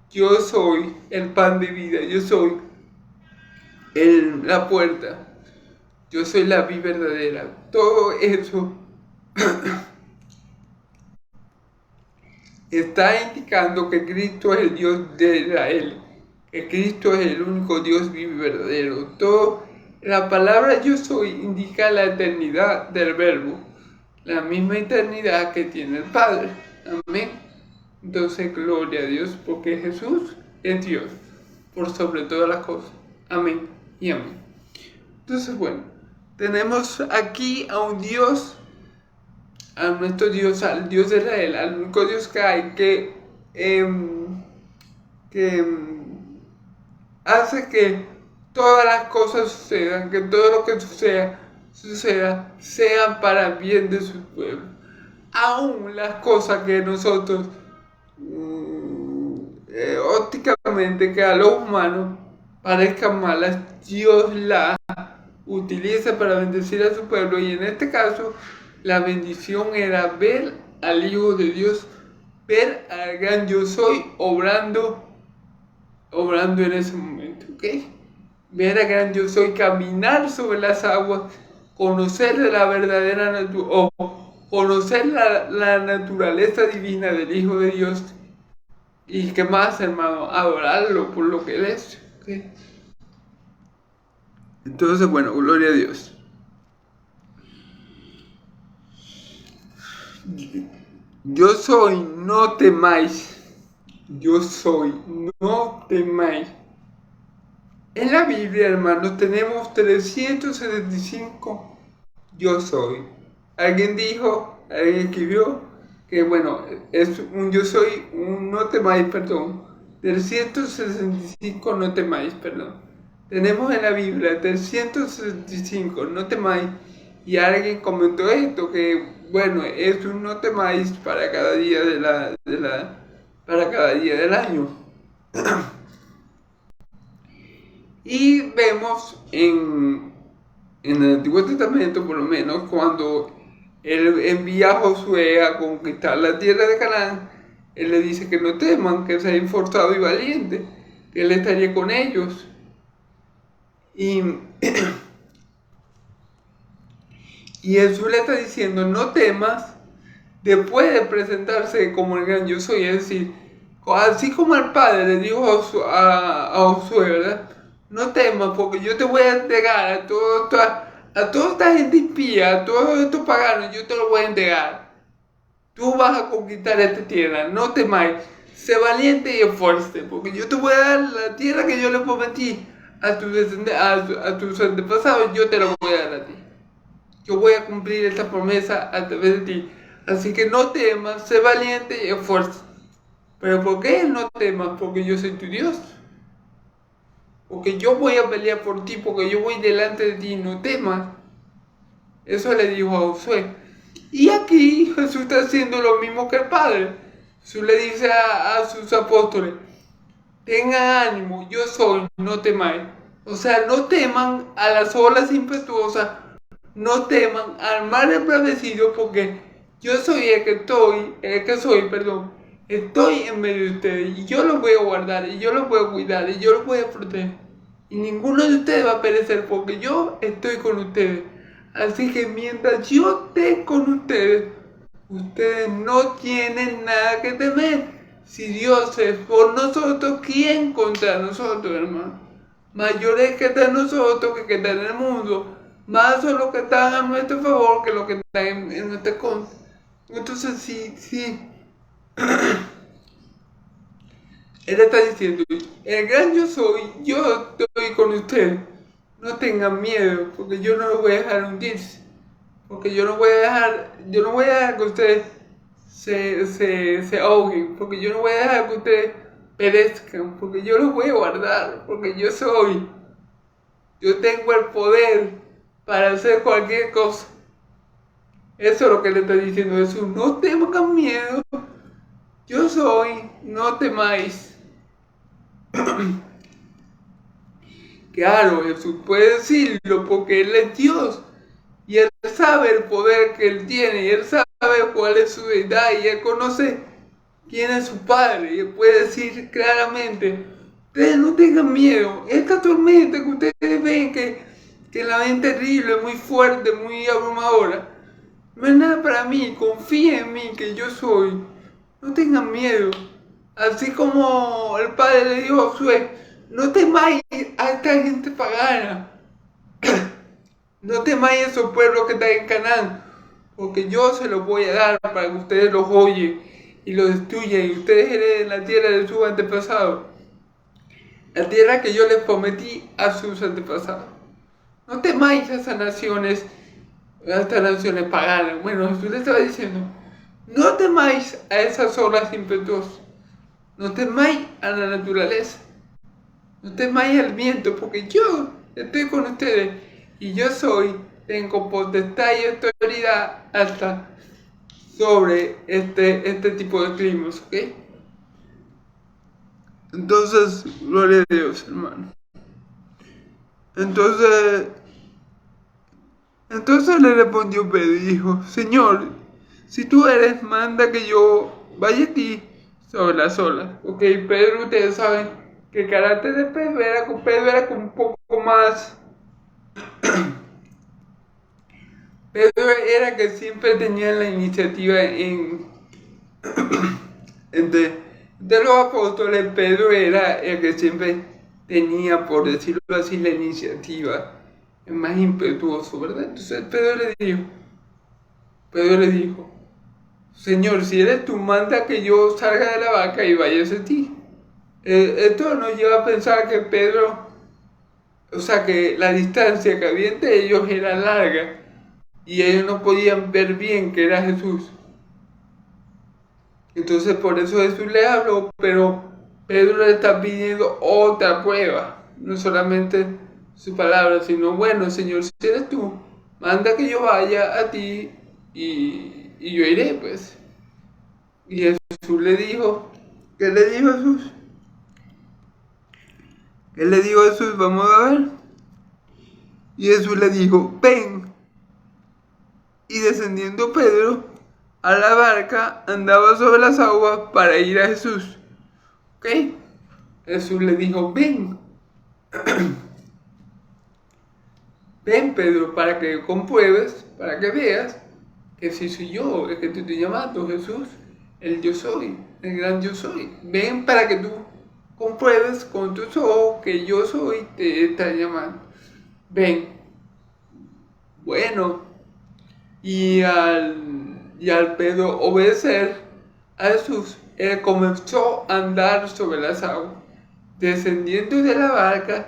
yo soy el pan de vida, yo soy la puerta, yo soy la vida verdadera, todo eso está indicando que Cristo es el Dios de Israel, que Cristo es el único Dios vivo y verdadero. La palabra yo soy indica la eternidad del Verbo, la misma eternidad que tiene el Padre. Amén. Entonces, gloria a Dios, porque Jesús es Dios, por sobre todas las cosas. Amén y amén. Entonces, bueno, tenemos aquí a un Dios, a nuestro Dios, al Dios de Israel, al único Dios que hay, que hace que todas las cosas sucedan, que todo lo que suceda, sea para el bien de su pueblo. Aún las cosas que nosotros, ópticamente, que a los humanos parezcan malas, Dios las utiliza para bendecir a su pueblo, y en este caso la bendición era ver al Hijo de Dios, ver al gran yo soy obrando en ese momento, ¿ok? Ver al gran yo soy caminar sobre las aguas, conocer la verdadera naturaleza, conocer la naturaleza divina del Hijo de Dios, y qué más, hermano, adorarlo por lo que Él es, ¿ok? Entonces, bueno, gloria a Dios. Yo soy, no temáis. Yo soy, no temáis. En la Biblia, hermanos, tenemos 375 yo soy. Alguien escribió que, bueno, es un yo soy, un no temáis, perdón. 365 no temáis, perdón. Tenemos en la Biblia 365 no temáis. Y alguien comentó esto, que bueno, es un no temáis para cada día para cada día del año. Y vemos en el Antiguo Testamento, por lo menos, cuando él envía a Josué a conquistar la tierra de Canaán, él le dice que no teman, que sean forzados y valientes, que él estaría con ellos. Y Jesús le está diciendo, no temas, después de presentarse como el gran yo soy, es decir, así como el Padre le dijo a Josué, ¿verdad? No temas, porque yo te voy a entregar a toda esta gente impía, a todos estos paganos, yo te lo voy a entregar. Tú vas a conquistar esta tierra, no temáis, sé valiente y esfuerce, porque yo te voy a dar la tierra que yo le prometí a tus antepasados, yo te la voy a dar a ti. Yo voy a cumplir esta promesa a través de ti. Así que no temas, sé valiente y esfuerza. ¿Pero por qué no temas? Porque yo soy tu Dios. Porque yo voy a pelear por ti, porque yo voy delante de ti, no temas. Eso le dijo a Josué. Y aquí Jesús está haciendo lo mismo que el Padre. Jesús le dice a sus apóstoles, tengan ánimo, yo soy, no temáis. O sea, no teman a las olas impetuosas, no teman al mar embravecido, porque yo soy estoy en medio de ustedes, y yo los voy a guardar, y yo los voy a cuidar, y yo los voy a proteger. Y ninguno de ustedes va a perecer, porque yo estoy con ustedes. Así que mientras yo esté con ustedes, ustedes no tienen nada que temer. Si Dios es por nosotros, ¿quién contra nosotros, hermano? Mayor es que está en nosotros que está en el mundo. Más son los que están a nuestro favor que los que están en nuestra contra. Entonces, sí. Él está diciendo, el gran yo soy, yo estoy con ustedes. No tengan miedo, porque yo no los voy a dejar hundirse. Porque yo no voy a dejar que ustedes se ahoguen. Porque yo no voy a dejar que ustedes perezcan. Porque yo los voy a guardar. Porque yo tengo el poder para hacer cualquier cosa. Eso es lo que le está diciendo Jesús. No tengan miedo. Yo soy, no temáis. Claro, Jesús puede decirlo porque Él es Dios. Y Él sabe el poder que Él tiene. Y Él sabe cuál es su deidad. Y Él conoce quién es su Padre. Y Él puede decir claramente, ustedes no tengan miedo. Esta tormenta que ustedes ven que la ven terrible, muy fuerte, muy abrumadora, no es nada para mí. Confíen en mí que yo soy. no tengan miedo. Así como el Padre le dijo a Josué, no temáis a esta gente pagana, no temáis a esos pueblos que están en Canaán, porque yo se los voy a dar para que ustedes los oyen y los destruyan y ustedes hereden la tierra de sus antepasados, la tierra que yo les prometí a sus antepasados. No temáis a estas naciones paganas. Bueno, Jesús le estaba diciendo, no temáis a esas olas impetuosas, no temáis a la naturaleza, no temáis al viento, porque yo estoy con ustedes y yo tengo potestad y autoridad hasta sobre este tipo de climas, ¿ok? Entonces, gloria a Dios, hermano. Entonces le respondió Pedro y dijo, Señor, si tú eres, manda que yo vaya a ti sobre las olas. Ok, Pedro, ustedes saben que el carácter de Pedro era como un poco más... Pedro era que siempre tenía la iniciativa de los apóstoles. Pedro era el que siempre tenía, por decirlo así, la iniciativa, el más impetuoso, ¿verdad? Entonces Pedro le dijo, Señor, si eres tú, manda que yo salga de la barca y vaya hacia ti. Esto nos lleva a pensar que Pedro, o sea, que la distancia que había entre ellos era larga y ellos no podían ver bien que era Jesús. Entonces por eso Jesús le habló, pero Pedro le está pidiendo otra prueba, no solamente su palabra, sino, bueno, Señor, si eres tú, manda que yo vaya a ti y yo iré, pues. Y Jesús le dijo, ¿qué le dijo Jesús? ¿Qué le dijo Jesús? Vamos a ver. Y Jesús le dijo, ven. Y descendiendo Pedro a la barca, andaba sobre las aguas para ir a Jesús. ¿Ok? Jesús le dijo, ven. Ven, Pedro, para que compruebes, para que veas que si soy yo el que te estoy llamando, Jesús, el yo soy, el gran yo soy. Ven para que tú compruebes con tus ojos que yo soy, te está llamando. Ven. Bueno, y al Pedro obedecer a Jesús, él comenzó a andar sobre las aguas, descendiendo de la barca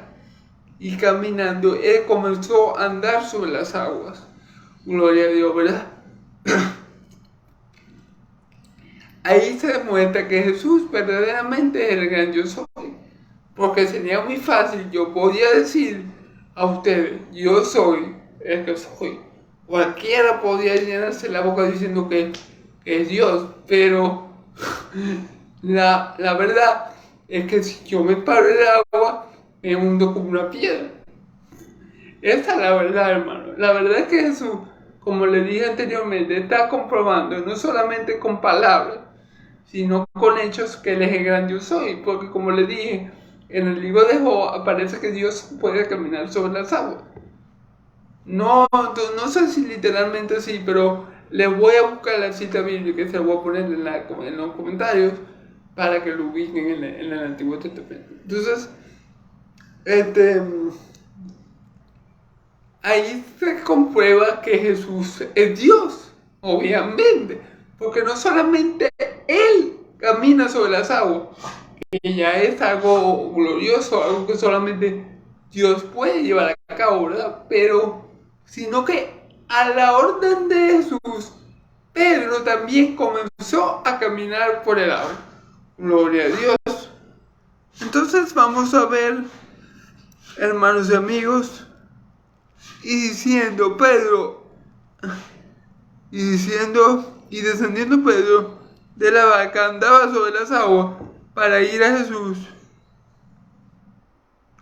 y caminando, él comenzó a andar sobre las aguas. Gloria a Dios, ¿verdad? Ahí se demuestra que Jesús verdaderamente es el gran yo soy. Porque sería muy fácil, yo podía decir a ustedes, yo soy el que soy. Cualquiera podía llenarse la boca diciendo que es Dios, pero la verdad es que si yo me paro en el agua, me hundo como una piedra. Esa es la verdad, hermano. La verdad es que Jesús, como le dije anteriormente, está comprobando, no solamente con palabras, sino con hechos, que Él es el gran yo soy. Porque como le dije, en el libro de Job aparece que Dios puede caminar sobre las aguas. No sé si literalmente así, pero les voy a buscar la cita bíblica y se la voy a poner en los comentarios para que lo ubiquen en el Antiguo Testamento. Entonces, ahí se comprueba que Jesús es Dios, obviamente, porque no solamente Él camina sobre las aguas, que ya es algo glorioso, algo que solamente Dios puede llevar a cabo, ¿verdad? Pero sino que a la orden de Jesús, Pedro también comenzó a caminar por el agua. Gloria a Dios. Entonces vamos a ver, hermanos y amigos, y descendiendo Pedro de la barca, andaba sobre las aguas para ir a Jesús.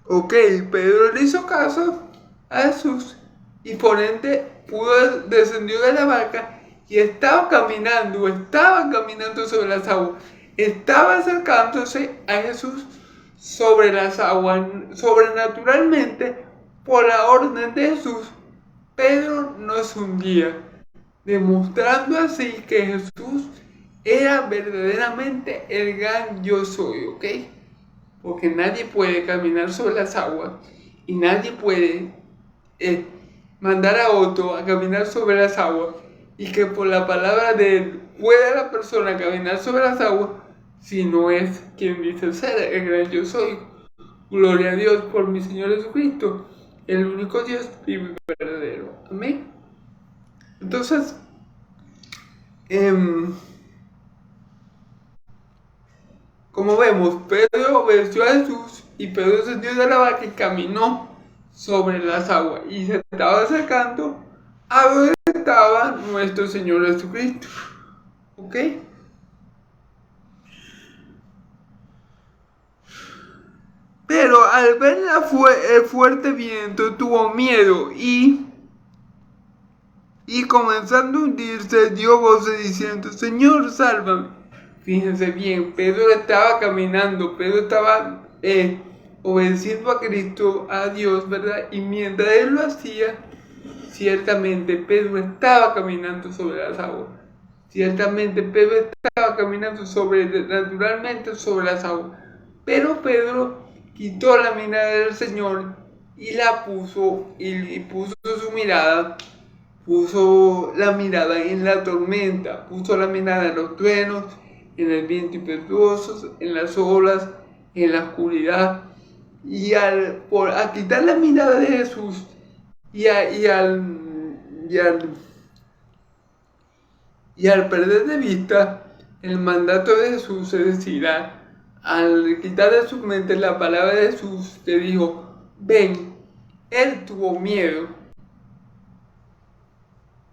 Ok, Pedro le hizo caso a Jesús y por ende descendió de la barca y estaba caminando sobre las aguas, estaba acercándose a Jesús sobre las aguas. Sobrenaturalmente, por la orden de Jesús, Pedro no se hundía, demostrando así que Jesús era verdaderamente el gran yo soy, ¿ok? Porque nadie puede caminar sobre las aguas y nadie puede mandar a otro a caminar sobre las aguas y que por la palabra de él pueda la persona caminar sobre las aguas si no es quien dice ser el gran yo soy. Gloria a Dios por mi Señor Jesucristo, el único Dios vivo y verdadero. Amén. Entonces, como vemos, Pedro obedeció a Jesús y Pedro descendió de la barca y caminó sobre las aguas y se estaba acercando a donde estaba nuestro Señor Jesucristo. ¿Ok? Pero al ver el fuerte viento tuvo miedo y comenzando a hundirse dio voces diciendo: Señor, sálvame. Fíjense bien, Pedro estaba caminando, Pedro estaba obedeciendo a Cristo, a Dios, ¿verdad? Y mientras él lo hacía, ciertamente Pedro estaba caminando sobre las aguas. Ciertamente Pedro estaba caminando naturalmente sobre las aguas. Pero Pedro quitó la mirada del Señor y la puso, y puso su mirada, puso la mirada en la tormenta, puso la mirada en los truenos, en el viento impetuoso, en las olas, en la oscuridad. Y al quitar la mirada de Jesús y al perder de vista el mandato de Jesús, es decir, al quitar de su mente la palabra de Jesús, le dijo: ven, él tuvo miedo.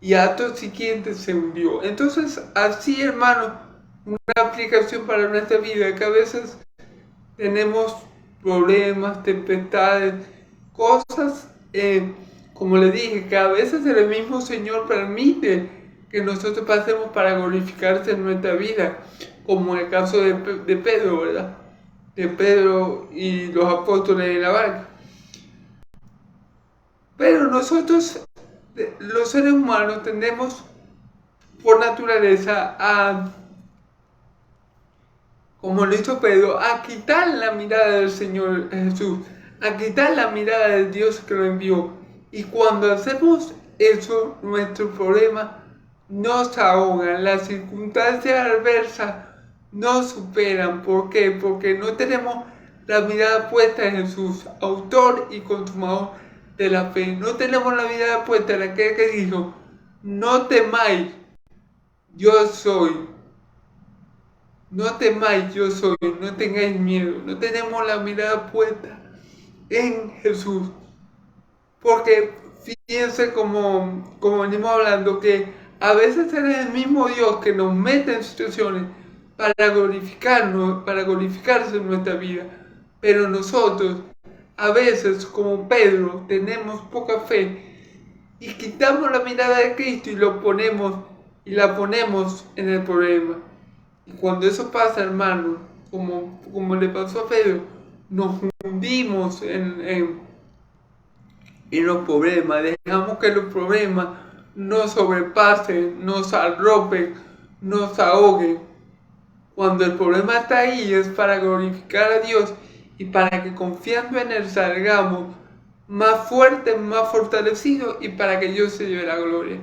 Y acto siguiente se hundió. Entonces, así, hermano, una aplicación para nuestra vida, que a veces tenemos problemas, tempestades, cosas, como le dije, que a veces el mismo Señor permite que nosotros pasemos para glorificarse en nuestra vida, como en el caso de Pedro, ¿verdad? De Pedro y los apóstoles de la barca. Pero nosotros, los seres humanos, tendemos por naturaleza como lo hizo Pedro, a quitar la mirada del Señor Jesús, a quitar la mirada del Dios que lo envió. Y cuando hacemos eso, nuestros problemas nos ahogan, las circunstancias adversas nos superan. ¿Por qué? Porque no tenemos la mirada puesta en Jesús, autor y consumador de la fe. No tenemos la mirada puesta en aquel que dijo: no temáis, yo soy. No temáis, yo soy. No tengáis miedo. No tenemos la mirada puesta en Jesús. Porque fíjense como venimos hablando, que a veces es el mismo Dios que nos mete en situaciones para glorificarnos, para glorificarse en nuestra vida. Pero nosotros, a veces, como Pedro, tenemos poca fe y quitamos la mirada de Cristo y la ponemos en el problema. Y cuando eso pasa, hermano, como le pasó a Pedro, nos hundimos en los problemas, dejamos que los problemas nos sobrepasen, nos arropen, nos ahoguen. Cuando el problema está ahí es para glorificar a Dios y para que confiando en Él salgamos más fuertes, más fortalecidos y para que Dios se lleve la gloria.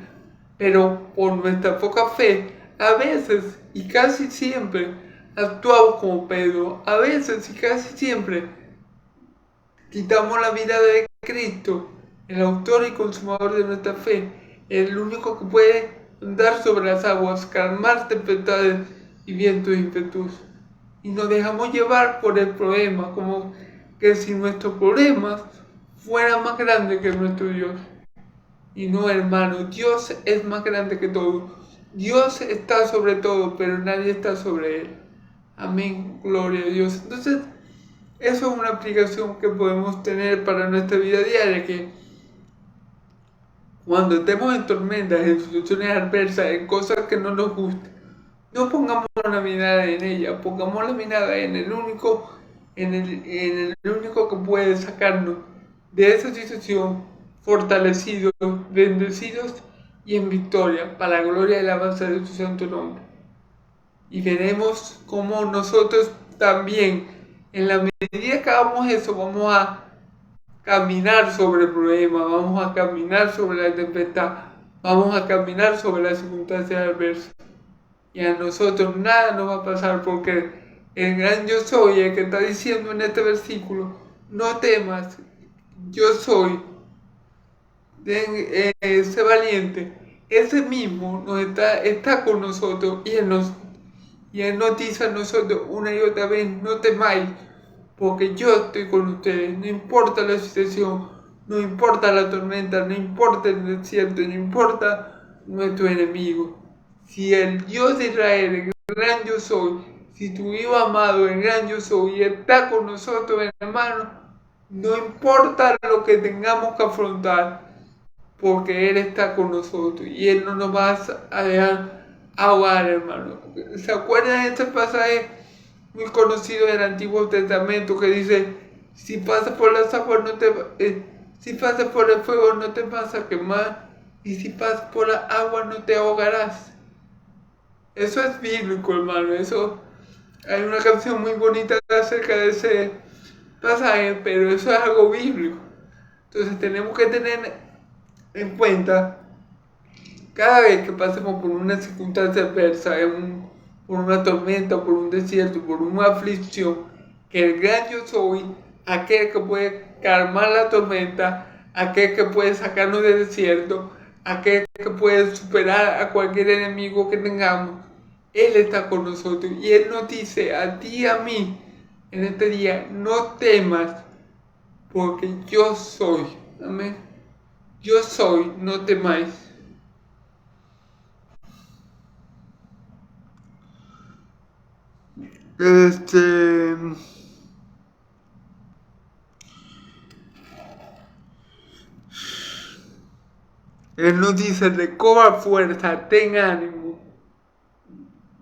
Pero por nuestra poca fe, a veces y casi siempre actuamos como Pedro. A veces y casi siempre quitamos la mirada de Cristo, el autor y consumador de nuestra fe, el único que puede andar sobre las aguas, calmar tempestades y vientos impetuosos. Y nos dejamos llevar por el problema, como que si nuestros problemas fueran más grandes que nuestro Dios. Y no, hermano, Dios es más grande que todo. Dios está sobre todo, pero nadie está sobre Él. Amén, gloria a Dios. Entonces, eso es una aplicación que podemos tener para nuestra vida diaria, que cuando estemos en tormentas, en situaciones adversas, en cosas que no nos gustan, no pongamos la mirada en ella, pongamos la mirada en el único que puede sacarnos de esa situación, fortalecidos, bendecidos y en victoria, para la gloria y la alabanza de su santo nombre. Y veremos cómo nosotros también, en la medida que hagamos eso, vamos a caminar sobre el problema, vamos a caminar sobre la tempestad, vamos a caminar sobre las circunstancias adversas. Y a nosotros nada nos va a pasar, porque el gran yo soy, el que está diciendo en este versículo, no temas, yo soy, sé valiente, ese mismo está con nosotros, y Él nos dice a nosotros una y otra vez, no temáis, porque yo estoy con ustedes, no importa la situación, no importa la tormenta, no importa el desierto, no importa nuestro enemigo. Si el Dios de Israel, el gran yo soy, si tu hijo amado, el gran yo soy, está con nosotros, hermano, no importa lo que tengamos que afrontar, porque Él está con nosotros y Él no nos va a dejar ahogar, hermano. ¿Se acuerdan de este pasaje muy conocido del Antiguo Testamento que dice, si pasas por las aguas si pasas por el fuego no te vas a quemar, y si pasas por la agua no te ahogarás? Eso es bíblico, hermano. Eso, hay una canción muy bonita acerca de ese pasaje, pero eso es algo bíblico. Entonces tenemos que tener en cuenta, cada vez que pasemos por una circunstancia adversa, por una tormenta, por un desierto, por una aflicción, que el gran yo soy, aquel que puede calmar la tormenta, aquel que puede sacarnos del desierto, aquel que puede superar a cualquier enemigo que tengamos, Él está con nosotros. Y Él nos dice a ti y a mí en este día, no temas, porque yo soy. Amén. Yo soy, no temáis. Él nos dice, recobra fuerza, ten ánimo.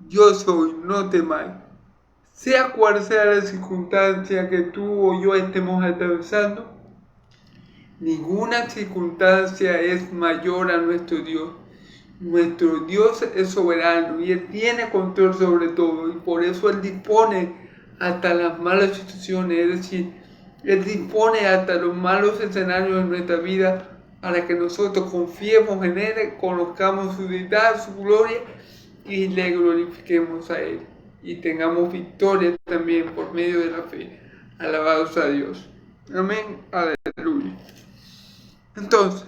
Yo soy, no temáis. Sea cual sea la circunstancia que tú o yo estemos atravesando, ninguna circunstancia es mayor a nuestro Dios. Nuestro Dios es soberano y Él tiene control sobre todo, y por eso Él dispone hasta las malas situaciones, es decir, Él dispone hasta los malos escenarios de nuestra vida para que nosotros confiemos en Él, conozcamos su deidad, su gloria y le glorifiquemos a Él y tengamos victoria también por medio de la fe. Alabados a Dios. Amén. Aleluya. Entonces,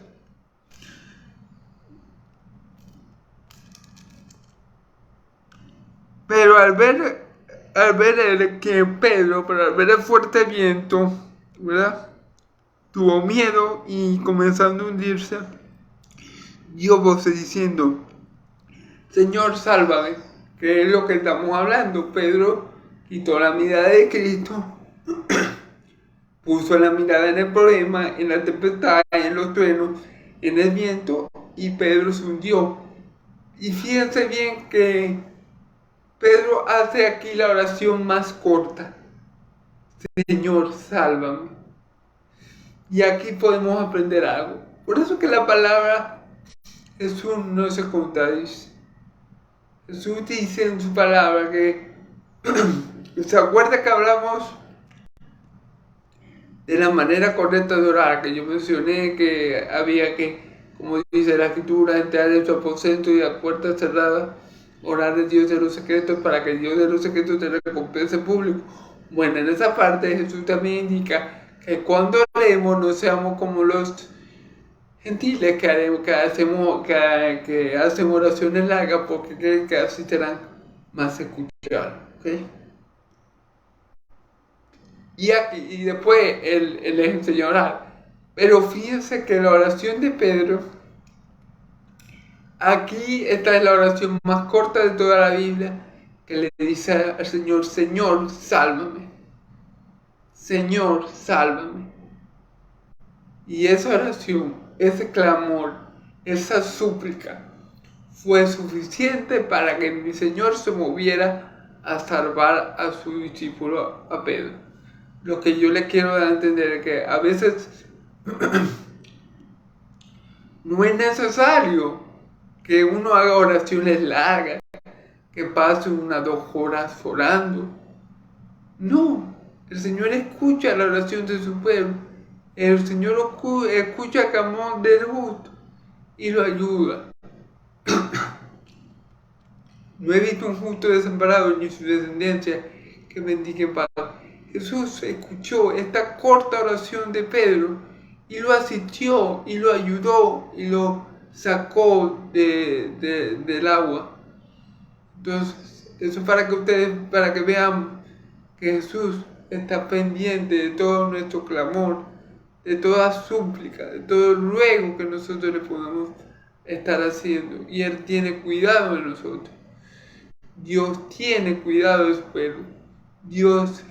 pero al ver el fuerte viento, ¿verdad? Tuvo miedo y comenzando a hundirse, dio voces diciendo, Señor, sálvame, que es lo que estamos hablando. Pedro quitó la mirada de Cristo, puso la mirada en el problema, en la tempestad, en los truenos, en el viento, y Pedro se hundió. Y fíjense bien que Pedro hace aquí la oración más corta. Señor, sálvame. Y aquí podemos aprender algo. Por eso que la palabra Jesús no se contradice. Jesús dice en su palabra que ¿se acuerda que hablamos de la manera correcta de orar? Que yo mencioné que había que, como dice la Escritura, entrar en su aposento y a puerta cerrada, orar al Dios de los secretos para que el Dios de los secretos te recompense en público. Bueno, en esa parte Jesús también indica que cuando oremos no seamos como los gentiles que hacen oraciones largas porque creen que así serán más escuchados. ¿Okay? Y después él les enseñó a orar. Pero fíjense que la oración de Pedro, aquí esta es la oración más corta de toda la Biblia, que le dice al Señor, Señor, sálvame. Señor, sálvame. Y esa oración, ese clamor, esa súplica, fue suficiente para que mi Señor se moviera a salvar a su discípulo, a Pedro. Lo que yo le quiero dar a entender es que a veces no es necesario que uno haga oraciones largas, que pase 1 o 2 horas orando. No, el Señor escucha la oración de su pueblo. El Señor escucha el clamor del justo y lo ayuda. No he visto un justo desamparado ni su descendencia que bendiga en paz. Jesús escuchó esta corta oración de Pedro y lo asistió y lo ayudó y lo sacó del agua. Entonces, eso para que vean que Jesús está pendiente de todo nuestro clamor, de toda súplica, de todo ruego que nosotros le podamos estar haciendo. Y Él tiene cuidado de nosotros. Dios tiene cuidado de su pueblo.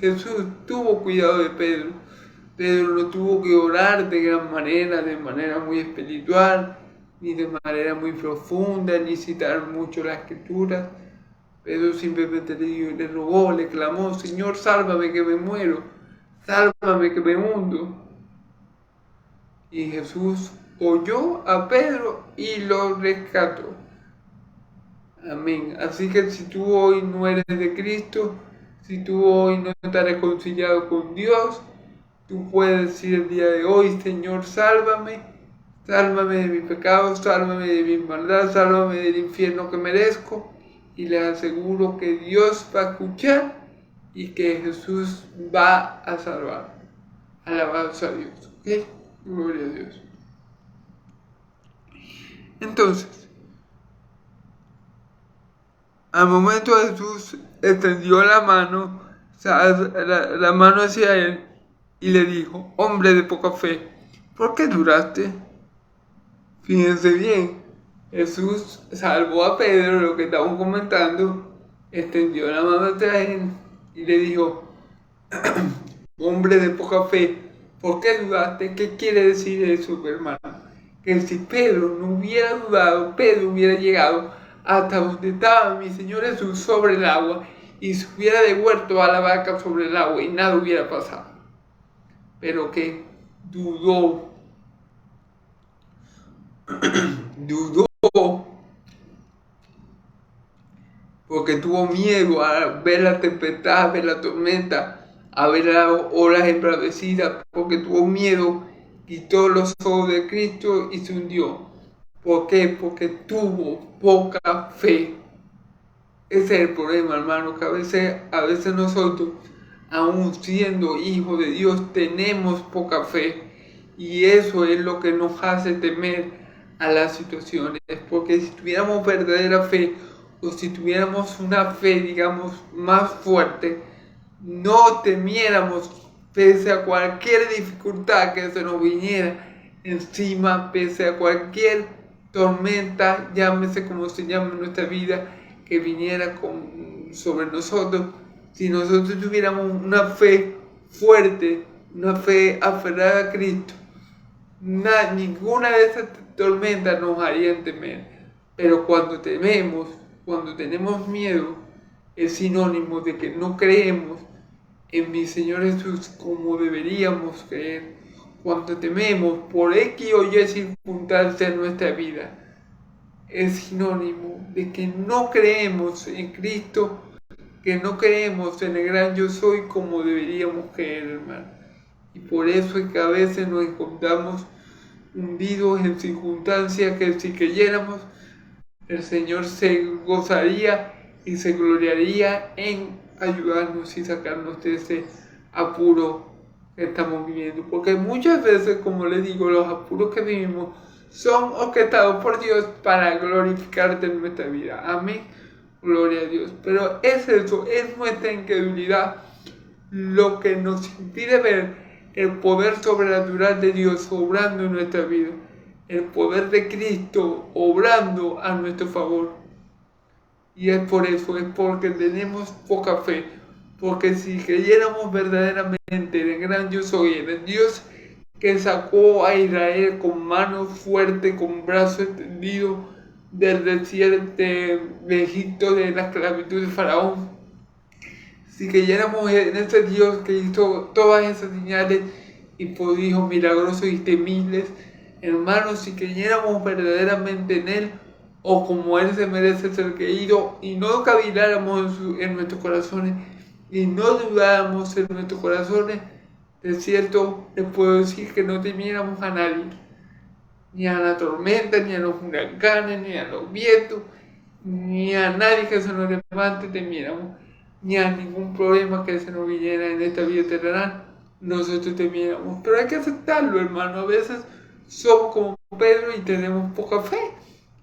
Jesús tuvo cuidado de Pedro. Pedro no tuvo que orar de gran manera, de manera muy espiritual, ni de manera muy profunda, ni citar mucho la Escritura. Pedro simplemente le rogó, le clamó: Señor, sálvame que me muero, sálvame que me hundo. Y Jesús oyó a Pedro y lo rescató. Amén. Así que si tú hoy no eres de Cristo, si tú hoy no estás reconciliado con Dios, tú puedes decir el día de hoy: Señor, sálvame, sálvame de mi pecado, sálvame de mi maldad, sálvame del infierno que merezco. Y les aseguro que Dios va a escuchar y que Jesús va a salvar. Alabados a Dios. ¿Ok? Gloria a Dios. Entonces, al momento Jesús extendió la mano hacia él y le dijo: hombre de poca fe, ¿por qué duraste? Fíjense bien, Jesús salvó a Pedro, lo que estamos comentando, extendió la mano hacia él y le dijo: hombre de poca fe, ¿por qué dudaste? ¿Qué quiere decir eso, hermano? Que si Pedro no hubiera dudado, Pedro hubiera llegado hasta donde estaba mi Señor Jesús sobre el agua y se hubiera devuelto a la barca sobre el agua y nada hubiera pasado. Pero que dudó, porque tuvo miedo a ver la tempestad, a ver la tormenta, a ver las olas embravecidas, porque tuvo miedo, quitó los ojos de Cristo y se hundió. ¿Por qué? Porque tuvo poca fe. Ese es el problema, hermano, que a veces nosotros, aún siendo hijos de Dios, tenemos poca fe. Y eso es lo que nos hace temer a las situaciones. Porque si tuviéramos verdadera fe, o si tuviéramos una fe, digamos, más fuerte, no temiéramos pese a cualquier dificultad que se nos viniera encima, pese a cualquier tormenta, llámese como se llame en nuestra vida, que viniera sobre nosotros. Si nosotros tuviéramos una fe fuerte, una fe aferrada a Cristo, ninguna de esas tormentas nos harían temer. Pero cuando tememos, cuando tenemos miedo, es sinónimo de que no creemos en mi Señor Jesús como deberíamos creer. Cuando tememos por X o Y circunstancia en nuestra vida, es sinónimo de que no creemos en Cristo, que no creemos en el gran yo soy como deberíamos creer, hermano. Y por eso es que a veces nos encontramos hundidos en circunstancias que si creyéramos, el Señor se gozaría y se gloriaría en ayudarnos y sacarnos de ese apuro que estamos viviendo. Porque muchas veces, como les digo, los apuros que vivimos son orquestados por Dios para glorificarte en nuestra vida. Amén. Gloria a Dios. Pero es eso, es nuestra incredulidad lo que nos impide ver el poder sobrenatural de Dios obrando en nuestra vida. El poder de Cristo obrando a nuestro favor. Y es por eso, es porque tenemos poca fe. Porque si creyéramos verdaderamente en el gran yo soy, en el Dios que sacó a Israel con mano fuerte, con brazo extendido del desierto de Egipto, de la esclavitud de Faraón, si creyéramos en ese Dios que hizo todas esas señales y prodigios milagrosos y temibles, hermanos, si creyéramos verdaderamente en Él, o como Él se merece ser querido, y no caviláramos en nuestros corazones, y no dudáramos en nuestros corazones, de cierto les puedo decir que no temiéramos a nadie, ni a la tormenta, ni a los huracanes, ni a los vientos, ni a nadie que se nos levante temiéramos, ni a ningún problema que se nos viniera en esta vida terrenal, nosotros temiéramos. Pero hay que aceptarlo, hermano. A veces somos como Pedro y tenemos poca fe,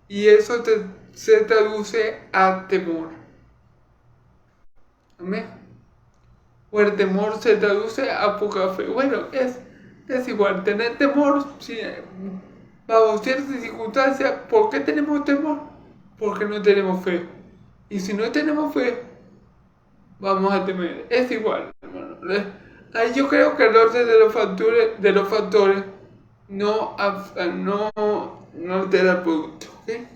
y eso se traduce a temor. Amén. O el temor se traduce a poca fe. Bueno, es igual, tener temor, si, bajo ciertas circunstancias. ¿Por qué tenemos temor? Porque no tenemos fe. Y si no tenemos fe, vamos a temer. Es igual, hermano. Yo creo que el orden de los factores no altera el producto, ¿okay?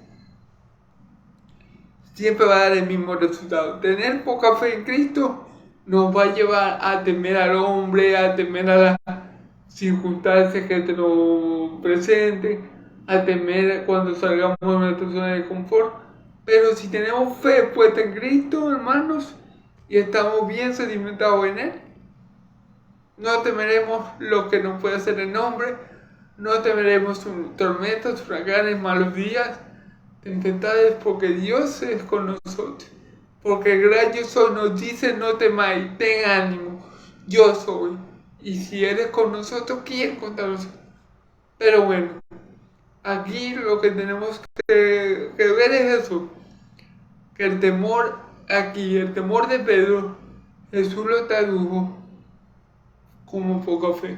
Siempre va a dar el mismo resultado. Tener poca fe en Cristo nos va a llevar a temer al hombre, a temer a las circunstancias que te lo presenten, a temer cuando salgamos de nuestra zona de confort. Pero si tenemos fe puesta en Cristo, hermanos, y estamos bien sedimentados en Él, no temeremos lo que nos puede hacer el hombre, no temeremos tormentas, huracanes, malos días, tempestades, porque Dios es con nosotros. Porque el gran yo soy nos dice: no temáis, ten ánimo, yo soy. Y si Él es con nosotros, ¿quién contra nosotros? Pero bueno, aquí lo que tenemos que ver es eso, que el temor aquí, el temor de Pedro, Jesús lo tradujo como poca fe.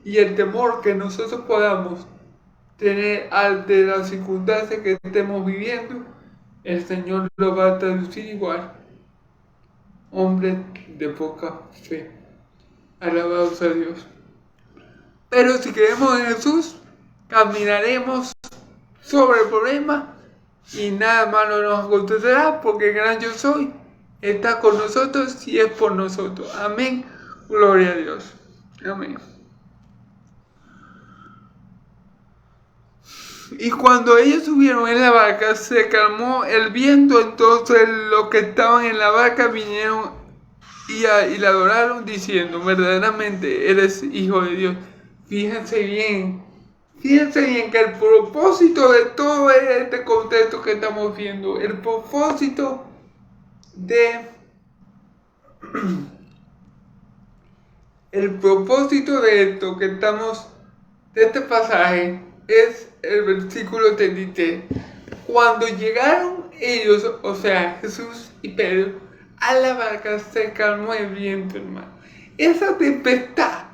Y el temor que nosotros podamos tener ante las circunstancias que estemos viviendo, el Señor lo va a traducir igual: hombre de poca fe. Alabados a Dios. Pero si creemos en Jesús, caminaremos sobre el problema y nada malo nos acontecerá, porque el gran yo soy está con nosotros y es por nosotros. Amén. Gloria a Dios. Amén. Y cuando ellos subieron en la barca, se calmó el viento. Entonces los que estaban en la barca vinieron y la adoraron, diciendo: verdaderamente eres Hijo de Dios. Fíjense bien que el propósito de todo este contexto que estamos viendo, el propósito de esto que estamos, de este pasaje, es el versículo 33. Cuando llegaron ellos, o sea, Jesús y Pedro, a la barca, se calmó el viento, hermano. Esa tempestad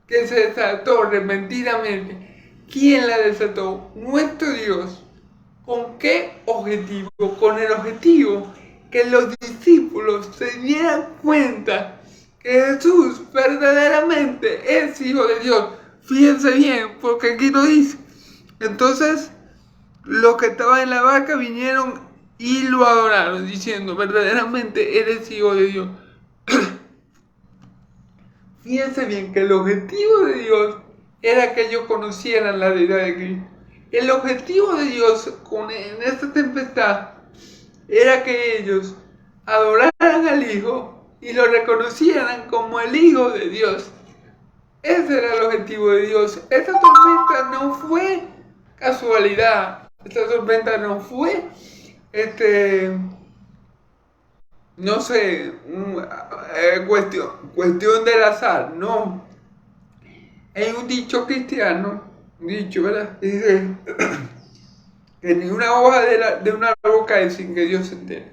que se desató repentinamente, ¿quién la desató? Nuestro Dios. ¿Con qué objetivo? Con el objetivo que los discípulos se dieran cuenta que Jesús verdaderamente es Hijo de Dios. Fíjense bien, porque aquí lo dice. Entonces, los que estaban en la barca vinieron y lo adoraron, diciendo: verdaderamente eres Hijo de Dios. Fíjense bien que el objetivo de Dios era que ellos conocieran la deidad de Cristo. El objetivo de Dios en esta tempestad era que ellos adoraran al Hijo y lo reconocieran como el Hijo de Dios. Ese era el objetivo de Dios. Esta tormenta no fue casualidad. Esta tormenta no fue no sé, cuestión del azar, no. Hay un dicho cristiano, ¿verdad? Dice que ni una hoja de un árbol cae sin que Dios se entere,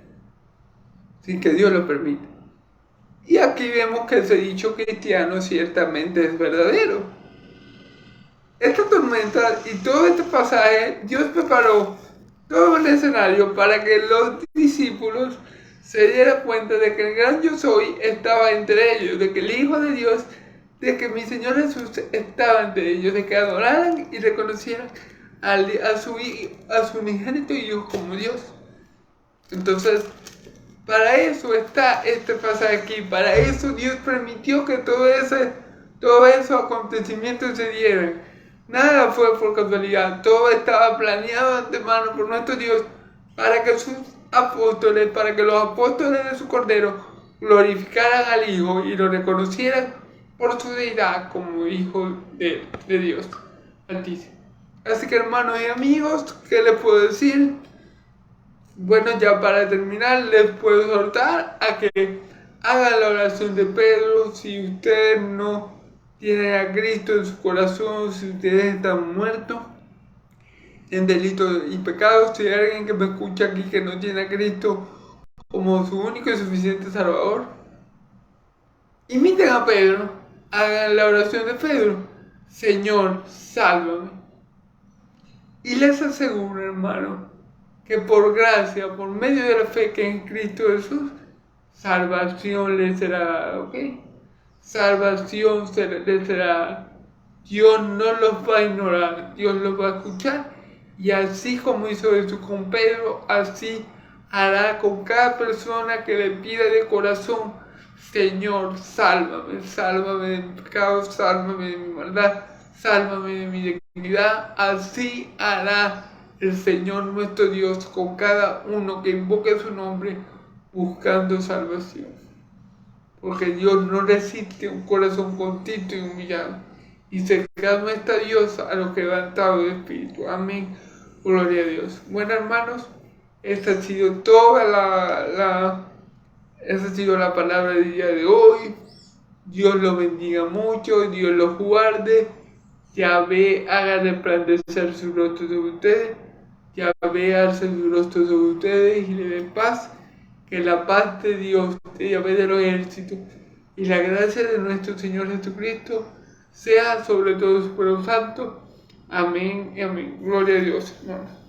sin que Dios lo permita. Y aquí vemos que ese dicho cristiano ciertamente es verdadero. Esta tormenta y todo este pasaje, Dios preparó todo el escenario para que los discípulos se dieran cuenta de que el gran yo soy estaba entre ellos, de que el Hijo de Dios, de que mi Señor Jesús estaba entre ellos, de que adoraran y reconocieran a su unigénito Hijo como Dios. Entonces, para eso está este pasaje aquí, para eso Dios permitió que todos esos acontecimientos se dieran. Nada fue por casualidad, todo estaba planeado de antemano por nuestro Dios para que sus apóstoles, para que los apóstoles de su Cordero glorificaran al Hijo y lo reconocieran por su deidad como Hijo de Dios Altísimo. Así que hermanos y amigos, ¿qué les puedo decir? Bueno, ya para terminar les puedo exhortar a que hagan la oración de Pedro. Si ustedes no tienen a Cristo en su corazón, si ustedes están muertos en delitos y pecados, si hay alguien que me escucha aquí que no tiene a Cristo como su único y suficiente Salvador, imiten a Pedro, hagan la oración de Pedro: Señor, sálvame. Y les aseguro, hermano, que por gracia, por medio de la fe que en Cristo Jesús, salvación les será, ¿ok? Salvación les será. Dios no los va a ignorar, Dios los va a escuchar, y así como hizo Jesús con Pedro, así hará con cada persona que le pida de corazón: Señor, sálvame, sálvame de mi pecado, sálvame de mi maldad, sálvame de mi dignidad. Así hará el Señor nuestro Dios con cada uno que invoque su nombre buscando salvación. Porque Dios no resiste un corazón contrito y humillado, y cercano está Dios a los quebrantados de espíritu. Amén. Gloria a Dios. Bueno, hermanos, esta ha sido toda esa ha sido la palabra del día de hoy. Dios los bendiga mucho, Dios los guarde. Yahvé haga resplandecer su rostro sobre ustedes. Yahvé alce su rostro sobre ustedes y le dé paz. Que la paz de Dios, de Yahvé de los ejércitos, y la gracia de nuestro Señor Jesucristo sea sobre todo su pueblo santo. Amén y amén. Gloria a Dios, hermanos.